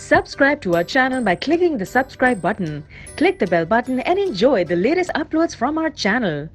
Subscribe to our channel by clicking the subscribe button. Click the bell button and enjoy the latest uploads from our channel.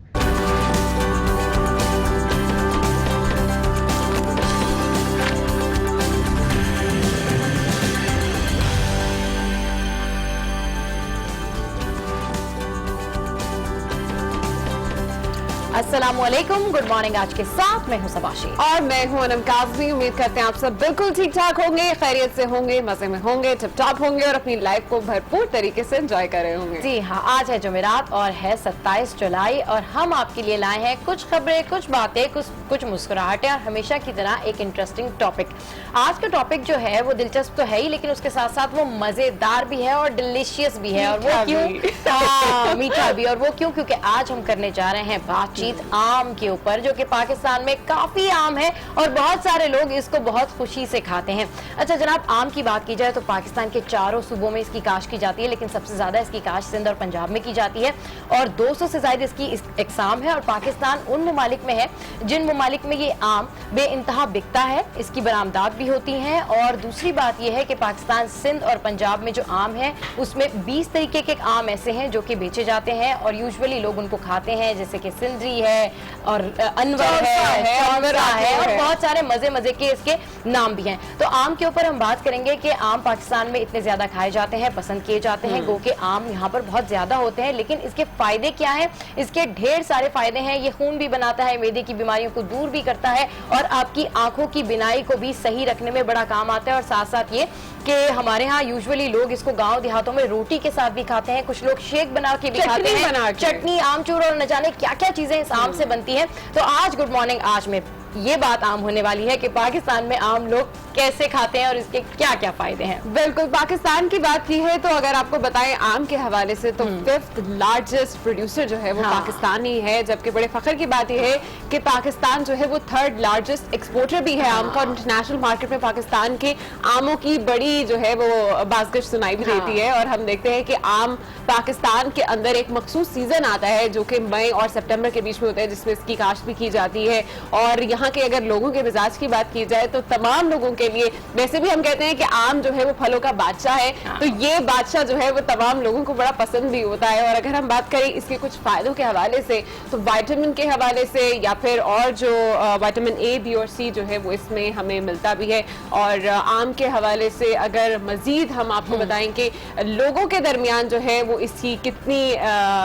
अस्सलामुअलैकुम, good morning. आज के साथ मैं हूं सबाशी और मैं हूं अनम काज़मी। उम्मीद करते हैं आप सब बिल्कुल ठीक ठाक होंगे, खैरियत से होंगे, मजे में होंगे, टिप टॉप होंगे और अपनी लाइफ को भरपूर तरीके से एंजॉय कर रहे होंगे। जी हाँ, आज है जुमेरात और है 27 जुलाई और हम आपके लिए लाए हैं कुछ खबरें, कुछ बातें, कुछ मुस्कुराहटें और हमेशा की तरह एक इंटरेस्टिंग टॉपिक। आज का टॉपिक जो है वो दिलचस्प तो है ही, लेकिन उसके साथ साथ वो मजेदार भी है और डिलीशियस भी है। और वो क्यों? मीठा भी। और वो क्यों? क्योंकि आज हम करने जा रहे हैं बातचीत आम के ऊपर, जो कि पाकिस्तान में काफी आम है और बहुत सारे लोग इसको बहुत खुशी से खाते हैं। अच्छा जनाब, आम की बात की जाए तो पाकिस्तान के चारों सूबों में इसकी काश्त की जाती है, लेकिन सबसे ज्यादा इसकी काश्त सिंध और पंजाब में की जाती है और 200 से ज्यादा इसकी इकसाम है। और पाकिस्तान उन ममालिक में है जिन ममालिक में ये आम बेइंतहा बिकता है, इसकी बरामदात भी होती है। और दूसरी बात यह है कि पाकिस्तान, सिंध और पंजाब में जो आम है उसमें 20 तरीके के आम ऐसे हैं जो कि बेचे जाते हैं और यूजुअली लोग उनको खाते हैं, जैसे कि सिंदरी है और अनवर है और बहुत सारे मजे के इसके नाम भी हैं। तो आम के ऊपर हम बात करेंगे कि आम पाकिस्तान में इतने ज्यादा खाए जाते हैं, पसंद किए जाते हैं, गो के आम यहाँ पर बहुत ज्यादा होते हैं, लेकिन इसके फायदे क्या हैं? इसके ढेर सारे फायदे हैं। ये खून भी बनाता है, मैदे की बीमारियों को दूर भी करता है और आपकी आंखों की बिनाई को भी सही रखने में बड़ा काम आता है। और साथ साथ ये कि हमारे यहाँ यूजुअली लोग इसको गांव देहातों में रोटी के साथ भी खाते हैं, कुछ लोग शेक बना के भी खाते हैं, चटनी, आमचूर और न जाने क्या क्या चीजें इस आम से बनती हैं। तो आज गुड मॉर्निंग आज में ये बात आम होने वाली है कि पाकिस्तान में आम लोग कैसे खाते हैं और इसके क्या क्या फायदे हैं। बिल्कुल, पाकिस्तान की बात की है तो अगर आपको बताएं आम के हवाले से तो 5th लार्जेस्ट प्रोड्यूसर जो है वो पाकिस्तान ही है, जबकि बड़े फख्र की बात यह है कि पाकिस्तान जो है वो 3rd लार्जेस्ट एक्सपोर्टर भी है आम का। इंटरनेशनल मार्केट में पाकिस्तान के आमों की बड़ी जो है वो बाज़गश सुनाई भी देती है। और हम देखते हैं कि आम पाकिस्तान के अंदर एक मखसूस सीजन आता है जो कि मई और सितंबर के बीच में होता है, जिसमें इसकी काश्त भी की जाती है। और यहाँ के अगर लोगों के मिजाज की बात की जाए तो तमाम लोगों के लिए, वैसे भी हम कहते हैं कि आम जो है वो फलों का बादशाह है, तो ये बादशाह जो है वो तमाम लोगों को बड़ा पसंद भी होता है। और अगर हम बात करें इसके कुछ फायदों के हवाले से तो विटामिन के हवाले से या फिर और जो विटामिन ए, बी और सी जो है वो इसमें हमें मिलता भी है। और आम के हवाले से अगर मजीद हम आपको बताएं कि लोगों के दरमियान जो है वो इसकी कितनी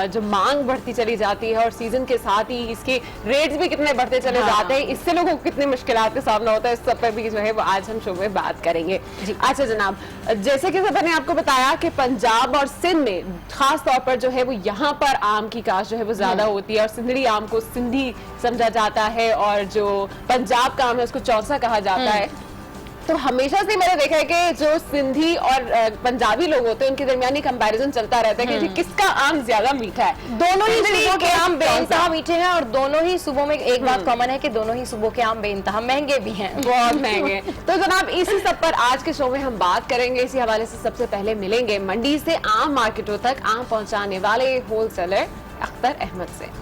जो मांग बढ़ती चली जाती है और सीजन के साथ ही इसके रेट्स भी कितने बढ़ते चले जाते हैं, इससे लोगों को कितनी मुश्किलात का सामना होता है, इस सब पर भी जो है वो आज हम शो में बात करेंगे। अच्छा जनाब, जैसे कि सबा ने आपको बताया कि पंजाब और सिंध में खास तौर पर जो है वो यहाँ पर आम की काश्त जो है वो ज्यादा होती है और सिंधड़ी आम को सिंधी समझा जाता है और जो पंजाब का आम है उसको चौसा कहा जाता है। तो हमेशा से मैंने देखा है कि जो सिंधी और पंजाबी लोग होते हैं उनके दरमियान कंपैरिजन चलता रहता है कि किसका आम ज्यादा मीठा है। दोनों ही सूबों के आम बेइंतहा मीठे हैं और दोनों ही सूबों में एक बात कॉमन है कि दोनों ही सूबों के आम बेइंतहा महंगे भी हैं, बहुत महंगे। तो जनाब इसी सब पर आज के शो में हम बात करेंगे। इसी हवाले से सबसे पहले मिलेंगे मंडी से आम मार्केटों तक आम पहुंचाने वाले होलसेलर अख्तर अहमद से।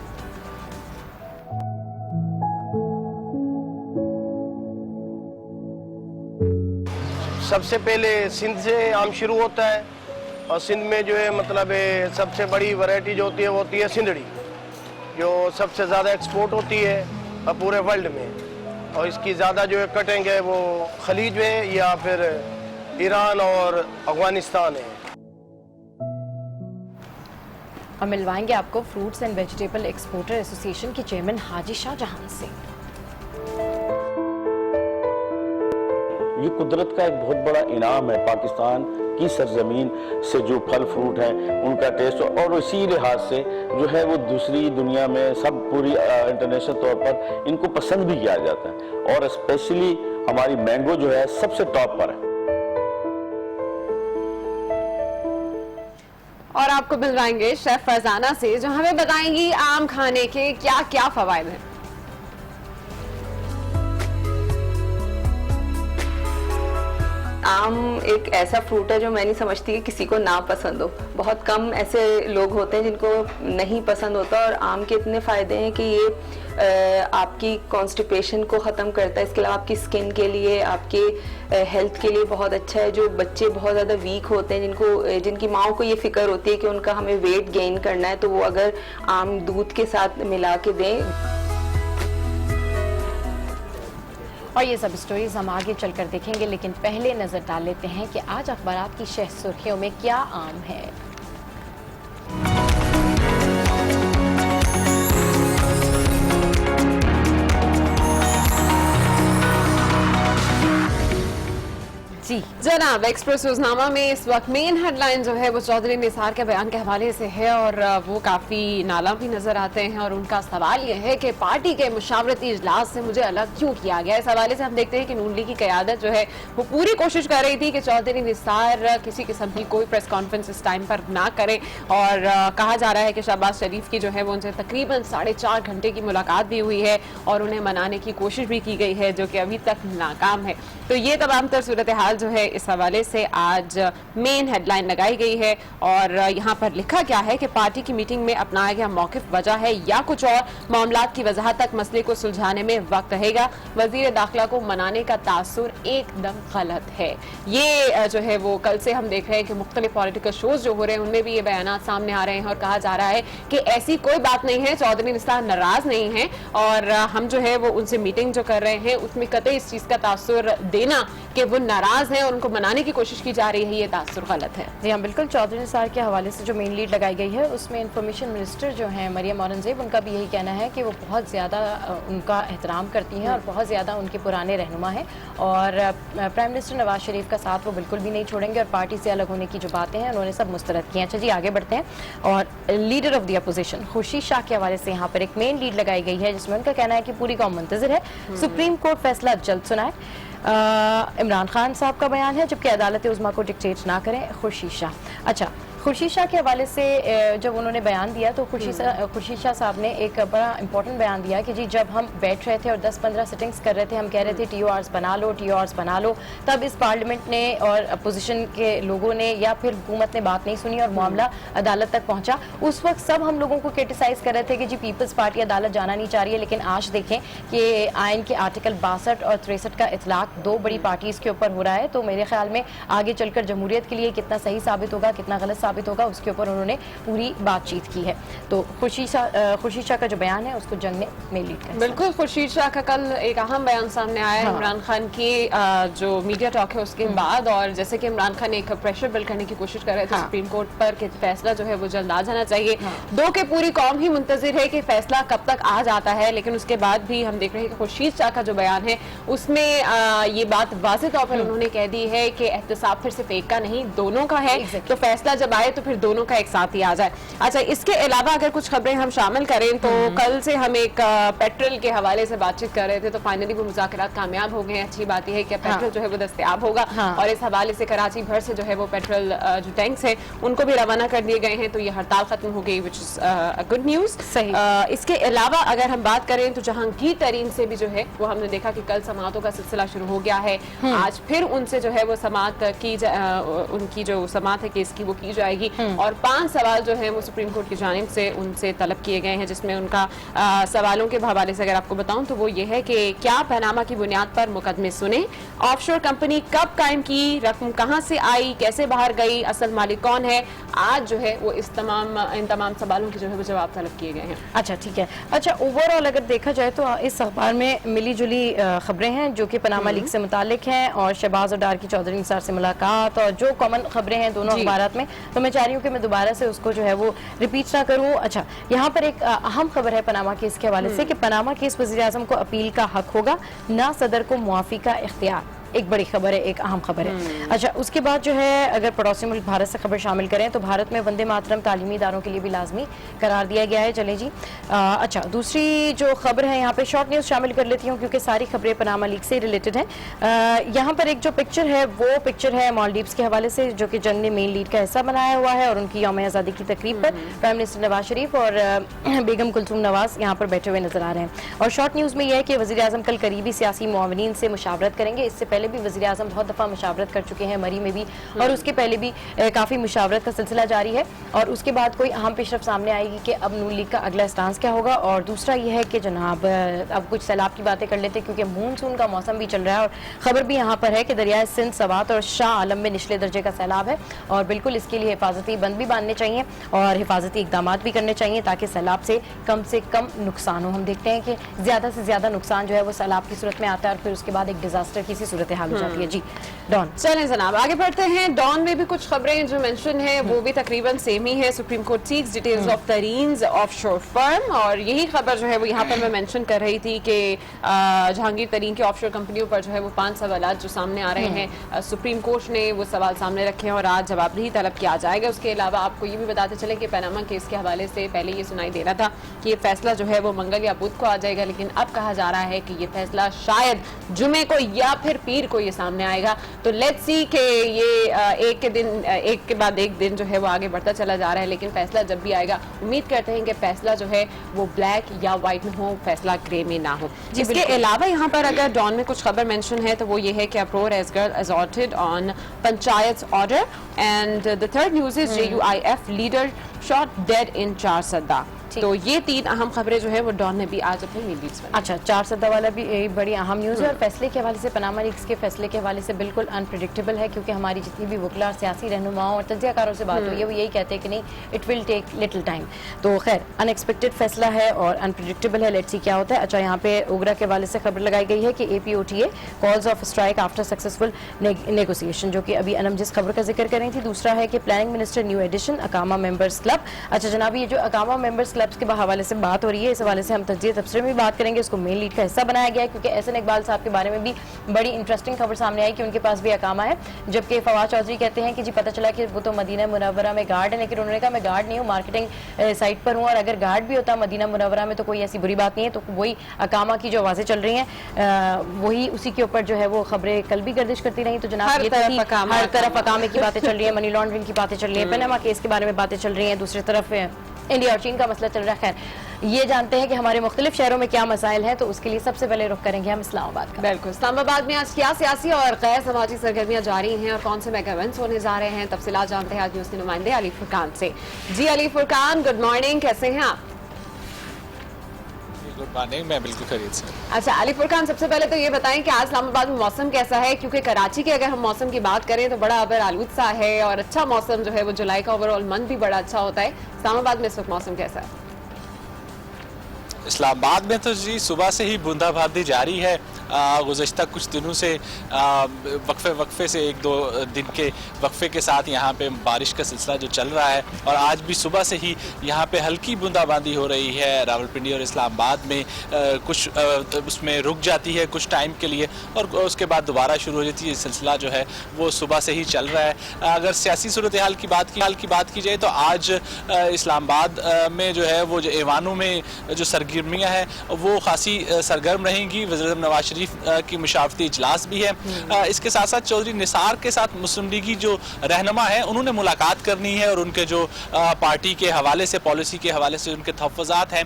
सबसे पहले सिंध से आम शुरू होता है और सिंध में जो है मतलब सबसे बड़ी वैरायटी जो होती है वो होती है सिंधड़ी, जो सबसे ज़्यादा एक्सपोर्ट होती है पूरे वर्ल्ड में। और इसकी ज़्यादा जो है कटिंग है वो खलीज में या फिर ईरान और अफगानिस्तान है। और मिलवाएंगे आपको fruits and vegetable exporter association के चेयरमैन हाजी शाहजहां से। ये कुदरत का एक बहुत बड़ा इनाम है, पाकिस्तान की सरजमीन से जो फल फ्रूट हैं उनका टेस्ट, और इसी लिहाज से जो है वो दूसरी दुनिया में सब पूरी इंटरनेशनल तौर पर इनको पसंद भी किया जाता है। और स्पेशली हमारी मैंगो जो है सबसे टॉप पर है। और आपको मिलवाएंगे शेफ फरजाना से जो हमें बताएंगी आम खाने के क्या क्या फवायद हैं। आम एक ऐसा फ्रूट है जो मैं नहीं समझती कि किसी को ना पसंद हो। बहुत कम ऐसे लोग होते हैं जिनको नहीं पसंद होता, और आम के इतने फ़ायदे हैं कि ये आपकी कॉन्स्टिपेशन को ख़त्म करता है। इसके अलावा आपकी स्किन के लिए, आपके हेल्थ के लिए बहुत अच्छा है। जो बच्चे बहुत ज़्यादा वीक होते हैं, जिनकी माओ को ये फ़िक्र होती है कि उनका हमें वेट गेन करना है, तो वो अगर आम दूध के साथ मिला के दें। और ये सब स्टोरीज हम आगे चलकर देखेंगे, लेकिन पहले नजर डाल लेते हैं कि आज अखबारात की शह सुर्खियों में क्या आम है। जी जनाब, एक्सप्रेस रोजनामा में इस वक्त मेन हेडलाइन जो है वो चौधरी निसार के बयान के हवाले से है, और वो काफी नाला भी नजर आते हैं। और उनका सवाल यह है कि पार्टी के मुशावरती इजलास से मुझे अलग क्यों किया गया। इस हवाले से हम देखते हैं कि नून लीग की क़यादत जो है वो पूरी कोशिश कर रही थी कि चौधरी निसार किसी किस्म की कोई प्रेस कॉन्फ्रेंस इस टाइम पर ना करें, और कहा जा रहा है कि शहबाज शरीफ की जो है वो उनसे तकरीबन 4.5 घंटे की मुलाकात भी हुई है, और उन्हें मनाने की कोशिश भी की गई है, जो कि अभी तक नाकाम है। तो ये तमाम तर सूरत हाल जो है इस हवाले से आज मेन हेडलाइन लगाई गई है, और यहाँ पर लिखा क्या है कि पार्टी की मीटिंग में अपनाया गया मौकिफ वजह है या कुछ और, मामलात की वजाहत तक मसले को सुलझाने में वक्त रहेगा, वजीर दाखिला को मनाने का तासुर एकदम गलत है। ये जो है वो कल से हम देख रहे हैं कि मुख्तलिफ पॉलिटिकल शोज जो हो रहे हैं उनमें भी ये बयान सामने आ रहे हैं, और कहा जा रहा है कि ऐसी कोई बात नहीं है, चौधरी निसार नाराज नहीं है, और हम जो है वो उनसे मीटिंग जो कर रहे हैं उसमें कतई इस चीज का तासुर देना कि वो नाराज है और उनको मनाने की कोशिश की जा रही है, ये तासुर गलत है। जी हाँ, बिल्कुल। चौधरी निसार के हवाले से जो मेन लीड लगाई गई है उसमें इंफॉर्मेशन मिनिस्टर जो हैं मरियम औरंगजेब, उनका भी यही कहना है कि वो बहुत ज़्यादा उनका एहतराम करती हैं और बहुत ज़्यादा उनके पुराने रहनुमा हैं, और प्राइम मिनिस्टर नवाज शरीफ का साथ वो बिल्कुल भी नहीं छोड़ेंगे, और पार्टी से अलग होने की जो बातें हैं उन्होंने सब मुस्तरद की हैं। अच्छा जी, आगे बढ़ते हैं। और leader of the opposition Khurshid Shah के हवाले से यहाँ पर एक मेन लीड लगाई गई है, जिसमें उनका कहना है कि पूरी कौम मुंतज़िर है, सुप्रीम कोर्ट फैसला जल्द सुनाए। इमरान खान साहब का बयान है, जबकि अदालत उज़्मा को डिक्टेट ना करें खुर्शीद शाह। अच्छा, खुर्शीद शाह के हवाले से जब उन्होंने बयान दिया तो खुर्शीद शाह साहब ने एक बड़ा इंपॉर्टेंट बयान दिया कि जी जब हम बैठ रहे थे और 10-15 सिटिंग्स कर रहे थे, हम कह रहे थे TORs बना लो, TORs बना लो, तब इस पार्लियामेंट ने और अपोजिशन के लोगों ने या फिर हुकूमत ने बात नहीं सुनी और मामला अदालत तक पहुंचा। उस वक्त सब हम लोगों को क्रिटिसाइज कर रहे थे कि जी पीपल्स पार्टी अदालत जाना नहीं चाह रही है, लेकिन आज देखें कि आइन के आर्टिकल 62 और 63 का इतलाक दो बड़ी पार्टीज के ऊपर हो रहा है। तो मेरे ख्याल में आगे चलकर जमहूरियत के लिए कितना सही साबित होगा, कितना गलत साबित होगा, उसके ऊपर उन्होंने पूरी बातचीत की है। तो खुर्शीद शाह का जो बयान है उसको जंग ने मेन लीड कर। बिल्कुल, खुर्शीद शाह का कल एक अहम बयान सामने आया है इमरान खान की जो मीडिया टॉक है उसके बाद, और जैसे कि इमरान खान एक प्रेशर बिल्ड करने की कोशिश कर रहे थे सुप्रीम कोर्ट पर कि फैसला जो है वो जल्द आ जाना चाहिए। दो के पूरी कौम ही मुंतजिर है कि फैसला कब तक आ जाता है, लेकिन उसके बाद भी हम देख रहे हैं कि खुर्शीद शाह का जो बयान है उसमें ये बात वाज़ेह तौर पर उन्होंने कह दी है कि एहतसाब फिर सिर्फ एक का नहीं दोनों का है, तो फैसला जब आए तो फिर दोनों का एक साथ ही आ जाए। अच्छा, इसके अलावा अगर कुछ खबरें हम शामिल करें तो कल से हम एक पेट्रोल के हवाले से बातचीत कर रहे थे, तो फाइनली वो मुज़ाकरात कामयाब हो गए। अच्छी बात यह है कि पेट्रोल जो है वो दस्तयाब होगा, और इस हवाले से कराची भर से जो है वो पेट्रोल जो टैंक्स है उनको भी रवाना कर दिए गए हैं, तो ये हड़ताल खत्म हो गई, विच इज गुड न्यूज। इसके अलावा अगर हम बात करें तो जहांगीर तरीन से भी जो है वो हमने देखा कि कल समातों का सिलसिला शुरू हो गया है। आज फिर उनसे जो है वो समात की उनकी जो समात है केस की वो की जाएगी, और 5 सवाल जो है वो सुप्रीम कोर्ट की जानिब से उनसे तलब किए गए हैं, जिसमें उनका सवालों के हवाले से अगर आपको बताऊं तो वो ये है कि क्या पनामा की बुनियाद पर मुकदमे सुने, ऑफशोर कंपनी कब कायम की, रकम कहां से आई, कैसे बाहर गई, असल मालिक कौन है। आज जो है वो इन तमाम सवालों के जो है वो जवाब तलब किए गए हैं। अच्छा, ठीक है। अच्छा, ओवरऑल अगर देखा जाए तो इस अखबार में मिली जुली खबरें हैं जो कि पनामा लीग से मुतालिक हैं, और शहबाज और डार की चौधरी निसार से मुलाकात, और जो कॉमन खबरें हैं दोनों अखबारात में, तो मैं चाह रही हूँ कि मैं दोबारा से उसको जो है वो रिपीट ना करूँ। अच्छा, यहाँ पर एक अहम खबर है पनामा केस के हवाले से कि पनामा केस वज़ीर आज़म को अपील का हक होगा, ना सदर को मुआफ़ी का इख्तियार। एक बड़ी खबर है, एक अहम खबर है। अच्छा, उसके बाद जो है अगर पड़ोसी मुल्क भारत से खबर शामिल करें तो भारत में वंदे मातरम तालीमी इदारों के लिए भी लाजमी करार दिया गया है। चले जी, अच्छा, दूसरी जो खबर है यहाँ पे शॉर्ट न्यूज़ शामिल कर लेती हूँ क्योंकि सारी खबरें पनामा लीग से रिलेटेड हैं। यहाँ पर एक जो पिक्चर है वो पिक्चर है मालदीव्स के हवाले से, जो कि जंग ने मेन लीड का हिस्सा बनाया हुआ है, और उनकी यौम आज़ादी की तकरीब पर प्राइम मिनिस्टर नवाज शरीफ और बेगम कुलथूम नवाज यहाँ पर बैठे हुए नजर आ रहे हैं। और शॉर्ट न्यूज़ में यह है कि वज़ीर आज़म कल करीबी सियासी मुआवनीन से मुशावरत करेंगे। इससे पहले पहले भी वज़ीर आज़म बहुत दफ़ा मुशावरत कर चुके हैं, मरी में भी और उसके पहले भी काफ़ी मुशावरत का सिलसिला जारी है और उसके बाद कोई अहम पेशरफ सामने आएगी कि अब नून लीग का अगला स्टांस क्या होगा। और दूसरा ये है कि जनाब अब कुछ सैलाब की बातें कर लेते हैं क्योंकि मानसून का मौसम भी चल रहा है और ख़बर भी यहाँ पर है कि दरियाए सिंध, सवात और शाह आलम में निचले दर्जे का सैलाब है और बिल्कुल इसके लिए हिफाजती बंद भी बांधने चाहिए और हिफाजती इकदाम भी करने चाहिए ताकि सैलाब से कम नुकसान हो। हम देखते हैं कि ज़्यादा से ज़्यादा नुकसान जो है वो सैलाब की सूरत में आता है और फिर उसके बाद एक डिजास्टर की सी सूरत हाल हो जाती है। जी डॉन, चलें जनाब आगे बढ़ते हैं। डॉन में भी कुछ खबरें जो मेंशन है वो भी तकरीबन सेम ही है। Supreme court seeks details of Tareen's offshore firm, और यही खबर जो है वो यहाँ पर मैं मेंशन कर रही थी कि जहांगीर तरीन की ऑफशोर कंपनियों पर जो है वो 5 सवाल जो सामने आ रहे हैं, सुप्रीम कोर्ट ने वो सवाल सामने रखे हैं और आज जवाबदेही तलब किया जाएगा। उसके अलावा आपको ये भी बताते चले कि पनामा केस के हवाले से पहले ये सुनाई दे रहा था कि ये फैसला जो है वो मंगल या बुध को आ जाएगा, लेकिन अब कहा जा रहा है कि ये फैसला शायद जुमे को या फिर पीर को ये सामने आएगा। तो लेट्स सी कि ये एक के बाद एक दिन जो है वो आगे बढ़ता चला जा रहा है, लेकिन फैसला जब भी आएगा उम्मीद करते हैं कि फैसला जो है वो ब्लैक या व्हाइट में हो, फैसला ग्रे में ना हो। इसके अलावा यहाँ पर अगर डॉन में कुछ खबर मेंशन है तो वो ये है कि अप्रोर assaulted on panchayat order and the third news is JUIF leader shot dead in Charsadda. तो ये 3 अहम खबरें जो है वो डॉन ने भी आज अपने मीडियाज में। अच्छा, चारसद्दा वाला भी एक बड़ी अहम न्यूज़ है और फैसले के हवाले से, पनामा लीक्स के फैसले के हवाले से बिल्कुल अनप्रिडिक्टेबल है क्योंकि हमारी जितनी भी वकला और सियासी रहनुमाओं और तज्जियाकारों से बात हुई है वो यही कहते हैं कि नहीं, it will take little time. तो खैर अनएक्सपेक्टेड फैसला है और अनप्रिडिक्टेबल है, लेट्स सी क्या होता है। अच्छा, यहाँ पे उगरा के हवाले से खबर लगाई गई है कि APOTA calls of strike after successful negotiation, जो कि अभी अनम जिस खबर का जिक्र कर रही थी। दूसरा है कि प्लानिंग मिनिस्टर न्यू एडिशन अकामा मेंबर्स क्लब। अच्छा जनाब, ये जो अकामा मेंबर्स क्लब्स के हवाले से बात हो रही है, इस हवाले से हम तज्जिया तबसरे में भी बात करेंगे। इसको मेन लीड का हिस्सा बनाया गया है क्योंकि एहसन इकबाल साहब के बारे में भी बड़ी इंटरेस्टिंग खबर सामने आई कि उनके पास भी अकामा है, जबकि फवाद चौधरी कहते हैं कि जी पता चला कि वो तो मदीना मुनव्वरा में गार्ड है, लेकिन उन्होंने कहा मैं गार्ड नहीं हूँ, मार्केटिंग साइट पर हूँ और अगर गार्ड भी होता मदीना मुनव्वरा में तो कोई ऐसी बुरी बात नहीं है। तो वही अकामा की जो आवाज़ें चल रही हैं वही उसी के ऊपर जो है वो खबरें कल भी गर्दिश करती रही। तो जनाब हर तरफ अकामे की बातें चल रही है, मनी लॉन्ड्रिंग की बातें चल रही है, पनामा केस के बारे में बातें चल रही हैं, दूसरी तरफ इंडिया और चीन का मसला चल रहा है। खैर ये जानते हैं कि हमारे मुख्तलिफ शहरों में क्या मसाइल हैं, तो उसके लिए सबसे पहले रुख करेंगे हम इस्लामाबाद का। बिल्कुल, इस्लामाबाद में आज क्या सियासी और गैर समाजी सरगर्मियां जारी हैं और कौन से मेगा इवेंट्स होने जा रहे हैं, तफसीलात जानते हैं आज न्यूज़ के नुमाइंदे अली फुरकान से। जी अली फुरकान, गुड मॉर्निंग, कैसे हैं आप? गुड मॉर्निंग, मैं बिल्कुल खैरियत से। अच्छा अली फुरकान, सबसे पहले तो ये बताएं कि आज इस्लामाबाद में मौसम कैसा है, क्योंकि कराची के अगर हम मौसम की बात करें तो बड़ा अबर आलूद सा है और अच्छा मौसम जो है वो जुलाई का ओवरऑल मंथ भी बड़ा अच्छा होता है। इस्लामाबाद में इस वक्त मौसम कैसा है? इस्लामाबाद में तो जी सुबह से ही बूंदाबांदी जारी है। गुज़श्ता कुछ दिनों से वक्फे से 1-2 दिन के वक्फे के साथ यहाँ पे बारिश का सिलसिला जो चल रहा है और आज भी सुबह से ही यहाँ पे हल्की बूंदाबांदी हो रही है। रावलपिंडी और इस्लामाबाद में कुछ उसमें रुक जाती है कुछ टाइम के लिए और उसके बाद दोबारा शुरू हो जाती है। सिलसिला जो है वो सुबह से ही चल रहा है। अगर सियासी सूरत हाल की बात की जाए तो आज इस्लामाबाद में जो है वो जो ऐवानों में जो सरगर्मियाँ हैं वो खासी सरगर्म रहेंगी। वज़ीर नवाज शरीफ की मुशावरती इजलास भी है। इसके साथ साथ चौधरी निसार के साथ मुस्लिम लीगी जो रहनुमा है उन्होंने मुलाकात करनी है और उनके जो पार्टी के हवाले से, पॉलिसी के हवाले से उनके तहफ़्फ़ुज़ात हैं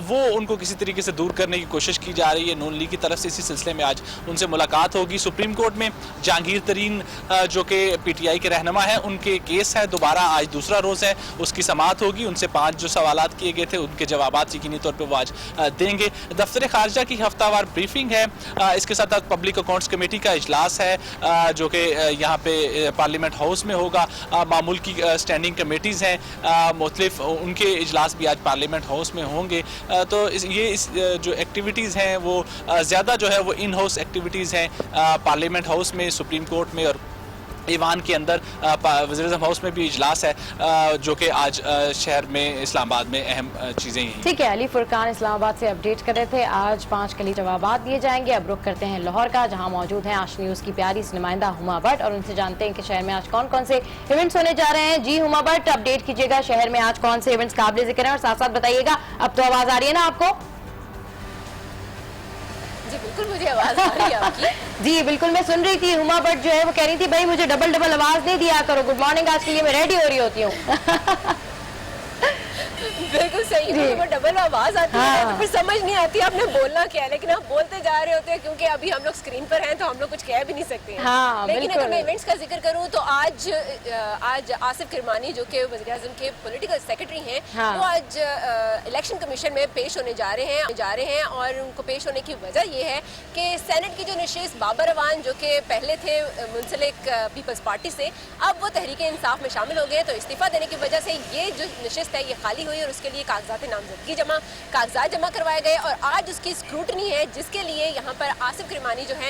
वो उनको किसी तरीके से दूर करने की कोशिश की जा रही है नून लीग की तरफ से। इसी सिलसिले में आज उनसे मुलाकात होगी। सुप्रीम कोर्ट में जहांगीर तरीन जो कि PTI के रहनुमा हैं उनके केस है, दोबारा आज दूसरा रोज़ है, उसकी समाअत होगी। उनसे 5 जो सवालात किए गए थे उनके जवाबात यकीनी तौर पर वो आज देंगे। दफ्तर खारजा की हफ्तावार ब्रीफिंग है। इसके साथ साथ पब्लिक अकाउंट्स कमेटी का इजलास है जो कि यहाँ पे पार्लियामेंट हाउस में होगा। मामूल की स्टैंडिंग कमेटीज़ हैं मुख्तलिफ, उनके इजलास भी आज पार्लियामेंट हाउस में होंगे। तो इस जो एक्टिविटीज़ हैं वो ज़्यादा जो है वो इन हाउस एक्टिविटीज़ हैं पार्लियामेंट हाउस में, सुप्रीम कोर्ट में और ईवान के अंदर। वज़ीर-ए-आज़म हाउस में भी इजलास है जो कि आज शहर में इस्लामाबाद में अहम चीज़ें हैं। ठीक है, अली फुरकान इस्लामाबाद से अपडेट कर रहे थे। आज 5 कली जवाबात दिए जाएंगे। अब रुख करते हैं लाहौर का, जहां मौजूद हैं आज न्यूज़ की प्यारी नुमाइंदा हुमा भट्ट और उनसे जानते हैं कि शहर में आज कौन कौन से इवेंट्स होने जा रहे हैं। जी हुमा भट्ट, अपडेट कीजिएगा, शहर में आज कौन से इवेंट्स काबिल जिक्र हैं और साथ साथ बताइएगा अब तो आवाज़ आ रही है ना आपको? जी बिल्कुल, मुझे आवाज आ रही है आपकी। जी बिल्कुल, मैं सुन रही थी। हुमा भट्ट जो है वो कह रही थी भाई मुझे डबल आवाज नहीं दिया करो, गुड मॉर्निंग आज के लिए मैं रेडी हो रही होती हूँ। बिल्कुल सही है, वो डबल आवाज आती है तो फिर समझ नहीं आती आपने बोलना क्या है, लेकिन आप बोलते जा रहे होते हैं क्योंकि अभी हम लोग स्क्रीन पर हैं तो हम लोग कुछ कह भी नहीं सकते हैं। हाँ, लेकिन बिल्कुल। अगर मैं इवेंट्स का जिक्र करूं तो आज आसिफ किरमानी जो कि वज़ीर आज़म के पॉलिटिकल सेक्रेटरी हैं, वो आज इलेक्शन कमीशन में पेश होने जा रहे हैं और उनको पेश होने की वजह ये है कि सेनेट की जो नशिस्त बाबर अवान जो कि पहले थे मुंसलिक पीपल्स पार्टी से, अब वो तहरीक इंसाफ में शामिल हो गए, तो इस्तीफा देने की वजह से ये जो नशिस्त है ये खाली हुई और उसके लिए कागजात जमा करवाए गए और आज उसकी स्क्रूटनी है जिसके लिए यहाँ पर आसिफ किरमानी जो है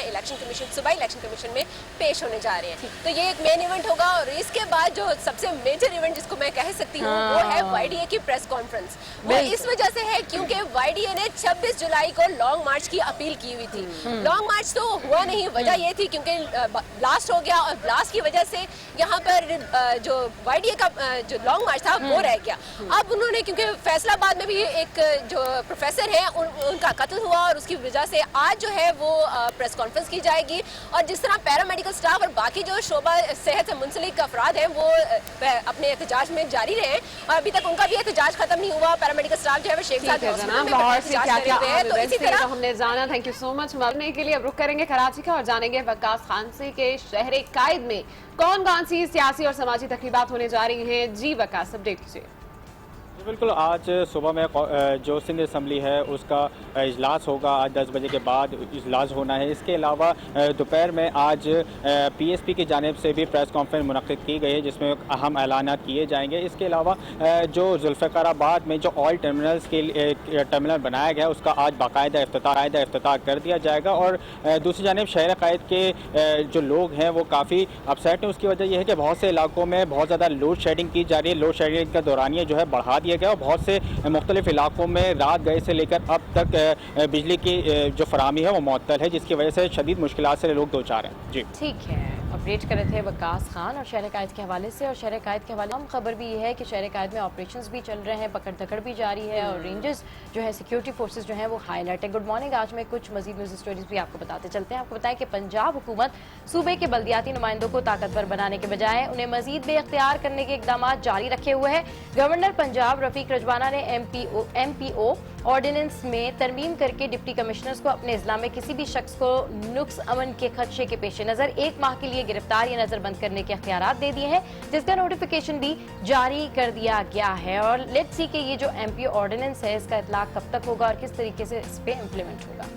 सुबह इलेक्शन कमीशन में पेश होने जा रहे हैं। तो ये एक मेन इवेंट होगा और इसके बाद जो सबसे मेजर इवेंट जिसको मैं कह सकती हूँ वो है YDA की प्रेस कॉन्फ्रेंस। वो इस वजह से है क्योंकि YDA ने 26 जुलाई को लॉन्ग मार्च की अपील की हुई थी। लॉन्ग मार्च तो हुआ नहीं, वजह ये थी क्योंकि ब्लास्ट हो गया और ब्लास्ट की वजह से यहाँ पर जो YDA का जो लॉन्ग मार्च था वो रह गया। अब उन्होंने क्योंकि फैसलाबाद में भी एक जो प्रोफेसर है उनका कत्ल हुआ और उसकी वजह से आज जो है वो प्रेस कॉन्फ्रेंस की जाएगी और जिस तरह पैरामेडिकल स्टाफ और बाकी जो शोबा सेहत से मुंसलिक अफराद हैं वो अपने एहतजाज में जारी रहे और अभी तक उनका भी एहतजाज खत्म नहीं हुआ। पैरामेडिकल स्टाफ जो है वो शेख साद तो इसी तरह हमने जाना। थैंक यू सो मच मरने के लिए। अब रुक करेंगे कराची का और जानेंगे वक्कास खान से के शहर कायद में कौन कौन सी सियासी और समाजी तकरीबात होने जा रही हैं। जी वक्कास, अपडेट कीजिए। बिल्कुल, आज सुबह में जो सिंध असम्बली है उसका इजलास होगा, आज 10 बजे के बाद इजलास होना है। इसके अलावा दोपहर में आज PSP की जानिब से भी प्रेस कॉन्फ्रेंस मुनक़्क़िद की गई है जिसमें अहम ऐलानात किए जाएंगे। इसके अलावा जो जुल्फ़िकाराबाद में जो ऑयल टर्मिनल्स के टर्मिनल बनाया गया उसका आज बाकायदा इफ्तिताह कर दिया जाएगा। और दूसरी जानिब शहर कायद के जो लोग हैं वो काफ़ी अपसेट हैं। उसकी वजह यह है कि बहुत से इलाकों में बहुत ज़्यादा लोड शेडिंग की जा रही है। लोड शेडिंग का दौरानिया जो है बढ़ा दिया गया और बहुत से मुख्तलिफ इलाकों में रात गए से लेकर अब तक बिजली की जो फराहमी है वो मुअत्तल है, जिसकी वजह से शदीद मुश्किलात से लोग दो चार हैं। जी ठीक है, अपडेट कर रहे थे वक्कास खान और शहर कायद के हवाले से। और शहर कायद के हवाले हम खबर भी ये है कि शहर कायद में ऑपरेशंस भी चल रहे हैं, पकड़ धकड़ भी जारी है और रेंजर्स जो है सिक्योरिटी फोर्सेस जो हैं वो हाई अलर्ट है। गुड मॉर्निंग, आज में कुछ मजीद न्यूज़ स्टोरीज भी आपको बताते चलते हैं। आपको बताएं कि पंजाब हुकूमत सूबे के बल्दियाती नुमाइंदों को ताकतवर बनाने के बजाय उन्हें मजीद बेख्तियार करने के इकदाम जारी रखे हुए हैं। गवर्नर पंजाब रफीक रजवाना ने MPO ऑर्डिनेंस में तरमीम करके डिप्टी कमिश्नर्स को अपने इजला में किसी भी शख्स को नुक्स अमन के खदशे के पेश नज़र 1 माह के लिए गिरफ्तार या नजरबंद करने के अख्तियारात दे दिए हैं, जिसका नोटिफिकेशन भी जारी कर दिया गया है। और लेट्स सी कि ये जो MPO ऑर्डिनेंस है इसका इतलाक कब तक होगा और किस तरीके से इस पे इम्प्लीमेंट होगा।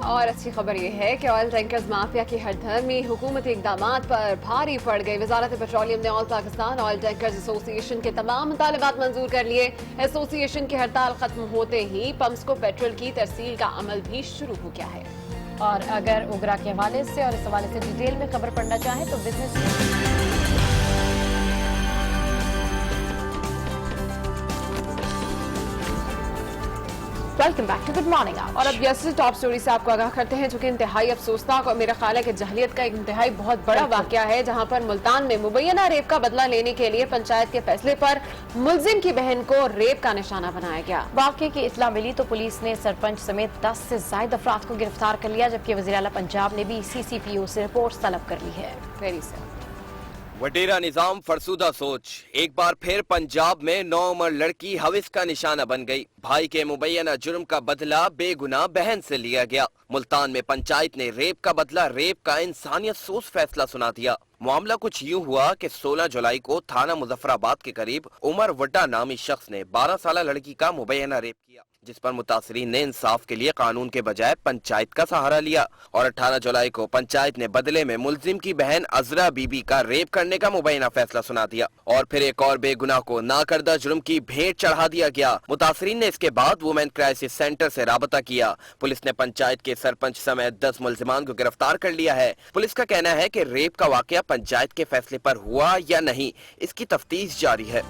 और अच्छी खबर यह है कि ऑयल टैंकर्स माफिया की हरधर्मी हुकूमती इकदामात पर भारी पड़ गई। वजारत पेट्रोलियम ने all Pakistan oil tankers association के तमाम मुतालबात मंजूर कर लिए। एसोसिएशन की हड़ताल खत्म होते ही पंप्स को पेट्रोल की तरसील का अमल भी शुरू हो गया है। और अगर उगरा के हवाले से और इस हवाले से डिटेल में खबर पढ़ना चाहें तो business welcome back to good morning. और अब यस टॉप स्टोरी से आपको आगाह करते हैं जो कि इंतहाई अफसोसनाक और मेरा ख्याल है कि जहलियत का एक इंतहाई बहुत बड़ा वाकया है, जहां पर मुल्तान में मुबैना रेप का बदला लेने के लिए पंचायत के फैसले पर मुलजिम की बहन को रेप का निशाना बनाया गया। वाकये की इत्तला मिली तो पुलिस ने सरपंच समेत 10 से ज्यादा अफराद को गिरफ्तार कर लिया, जबकि वज़ीर आला पंजाब ने भी CCPO से रिपोर्ट तलब कर ली है। वेरी सर वडेरा निजाम फरसूदा सोच, एक बार फिर पंजाब में 9 उम्र लड़की हविस का निशाना बन गई। भाई के मुबैना जुर्म का बदला बेगुनाह बहन से लिया गया। मुल्तान में पंचायत ने रेप का बदला रेप का इंसानियत सोच फैसला सुना दिया। मामला कुछ यूं हुआ कि 16 जुलाई को थाना मुजफ्फराबाद के करीब उमर वड्डा नामी शख्स ने 12 साल लड़की का मुबैना रेप किया, जिस पर मुतासरीन ने इंसाफ के लिए कानून के बजाय पंचायत का सहारा लिया और 18 जुलाई को पंचायत ने बदले में मुलजिम की बहन अजरा बीबी का रेप करने का मुबैना फैसला सुना दिया और फिर एक और बेगुनाह को नाकर्दा जुर्म की भेंट चढ़ा दिया गया। मुतासरीन ने इसके बाद वुमेन क्राइसिस सेंटर से राबता किया। पुलिस ने पंचायत के सरपंच समेत 10 मुलजिमान को गिरफ्तार कर लिया है। पुलिस का कहना है कि रेप का वाकया पंचायत के फैसले पर हुआ या नहीं, इसकी तफ्तीश जारी है।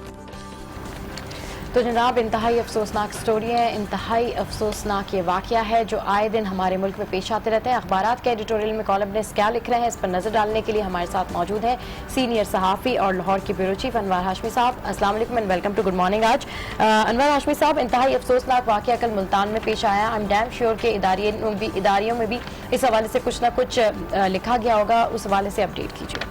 तो जनाब इंतहाई अफसोसनाक स्टोरी है, इंतहाई अफसोसनाक ये वाक़या है जो आए दिन हमारे मुल्क में पेश आते रहते हैं। अखबारात के एडिटोरियल में कॉलमनिस्ट क्या लिख रहे हैं, इस पर नजर डालने के लिए हमारे साथ मौजूद है सीनियर सहाफ़ी और लाहौर के ब्यूरो चीफ अनवर हाशमी साहब। अस्सलाम वालेकुम and welcome to good morning. आज अनवर हाशमी साहब, इंतहाई अफसोसनाक वाक़या कल मुल्तान में पेश आया। आई एम डैम श्योर के इदारियों में भी इस हवाले से कुछ ना कुछ लिखा गया होगा, उस हवाले से अपडेट कीजिए।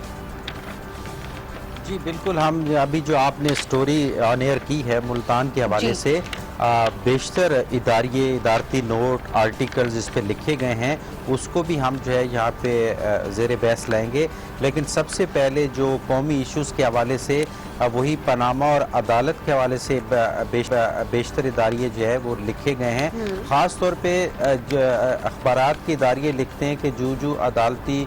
जी बिल्कुल, हम अभी जो आपने स्टोरी ऑन एयर की है मुल्तान के हवाले से, बेशतर इदारती नोट आर्टिकल्स इस पे लिखे गए हैं, उसको भी हम जो है यहाँ पे ज़ेर बहस लाएंगे। लेकिन सबसे पहले जो कौमी इश्यूज़ के हवाले से वही पनामा और अदालत के हवाले से बेशतर इदारिये जो है वो लिखे गए हैं। ख़ास तौर पे अखबारात के इदारिये लिखते हैं कि जो अदालती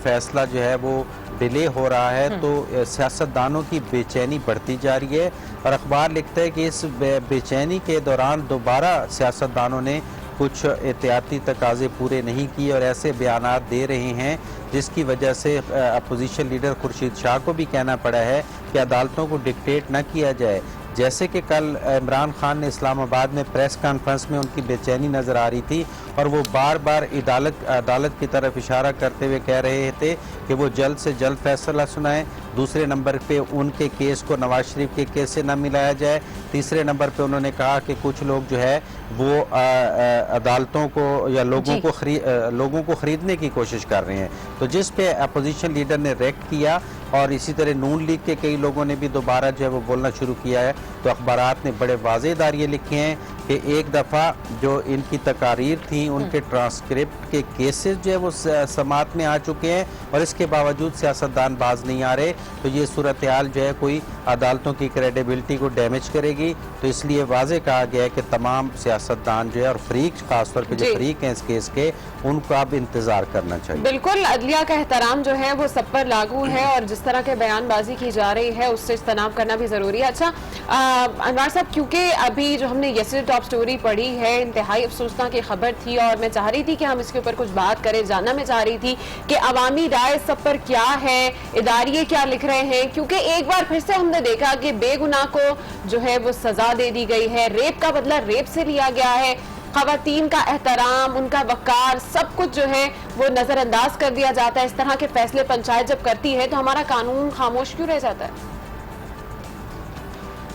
फैसला जो है वो डिले हो रहा है तो सियासतदानों की बेचैनी बढ़ती जा रही है, और अखबार लिखता है कि इस बेचैनी के दौरान दोबारा सियासतदानों ने कुछ एहतियाती तकाजे पूरे नहीं किए और ऐसे बयानात दे रहे हैं जिसकी वजह से अपोजिशन लीडर खुर्शीद शाह को भी कहना पड़ा है कि अदालतों को डिक्टेट न किया जाए। जैसे कि कल इमरान खान ने इस्लामाबाद में प्रेस कॉन्फ्रेंस में उनकी बेचैनी नज़र आ रही थी और वो बार बार अदालत की तरफ इशारा करते हुए कह रहे थे कि वो जल्द से जल्द फैसला सुनाएं। दूसरे नंबर पे उनके केस को नवाज शरीफ के केस से न मिलाया जाए। तीसरे नंबर पे उन्होंने कहा कि कुछ लोग जो है वो अदालतों को या लोगों को खरीदने की कोशिश कर रहे हैं, तो जिस पे अपोजिशन लीडर ने रिएक्ट किया और इसी तरह नून लीग के कई लोगों ने भी दोबारा जो है वो बोलना शुरू किया है। तो अखबारात ने बड़े वाज़ेह दायरे लिखे हैं कि एक दफ़ा जो इनकी तकारीर थी उनके ट्रांसक्रिप्ट के केसेस जो है वो समात में आ चुके हैं और इसके बावजूद सियासतदान बाज नहीं आ रहे, तो ये सूरत हाल जो है कोई अदालतों की क्रेडिबिलिटी को डैमेज करेगी। तो इसलिए वाज़ेह कहा गया है कि तमाम सियासतदान जो है और फरीक, खासतौर पर जो फरीक हैं इस केस के, उनको अब इंतजार करना चाहिए। बिल्कुल, अदलिया का एहतराम जो है वो सब पर लागू है और जिस तरह के बयानबाजी की जा रही है उससे इज्तनाब करना भी जरूरी है। अच्छा अनवर साहब, क्योंकि अभी जो हमने यस्टरडे टॉप स्टोरी पढ़ी है इंतहाई अफसोसनाक की खबर थी और मैं चाह रही थी कि हम इसके ऊपर कुछ बात करें, जानना मैं चाह रही थी कि अवामी राय सब पर क्या है, इदारिये क्या लिख रहे हैं, क्योंकि एक बार फिर से हमने देखा कि बेगुनाह को जो है वो सजा दे दी गई है, रेप का बदला रेप से लिया गया है, खवातीन का एहतराम, उनका वकार, सब कुछ जो है वो नजरअंदाज कर दिया जाता है। इस तरह के फैसले पंचायत जब करती है तो हमारा कानून खामोश क्यों रह जाता है?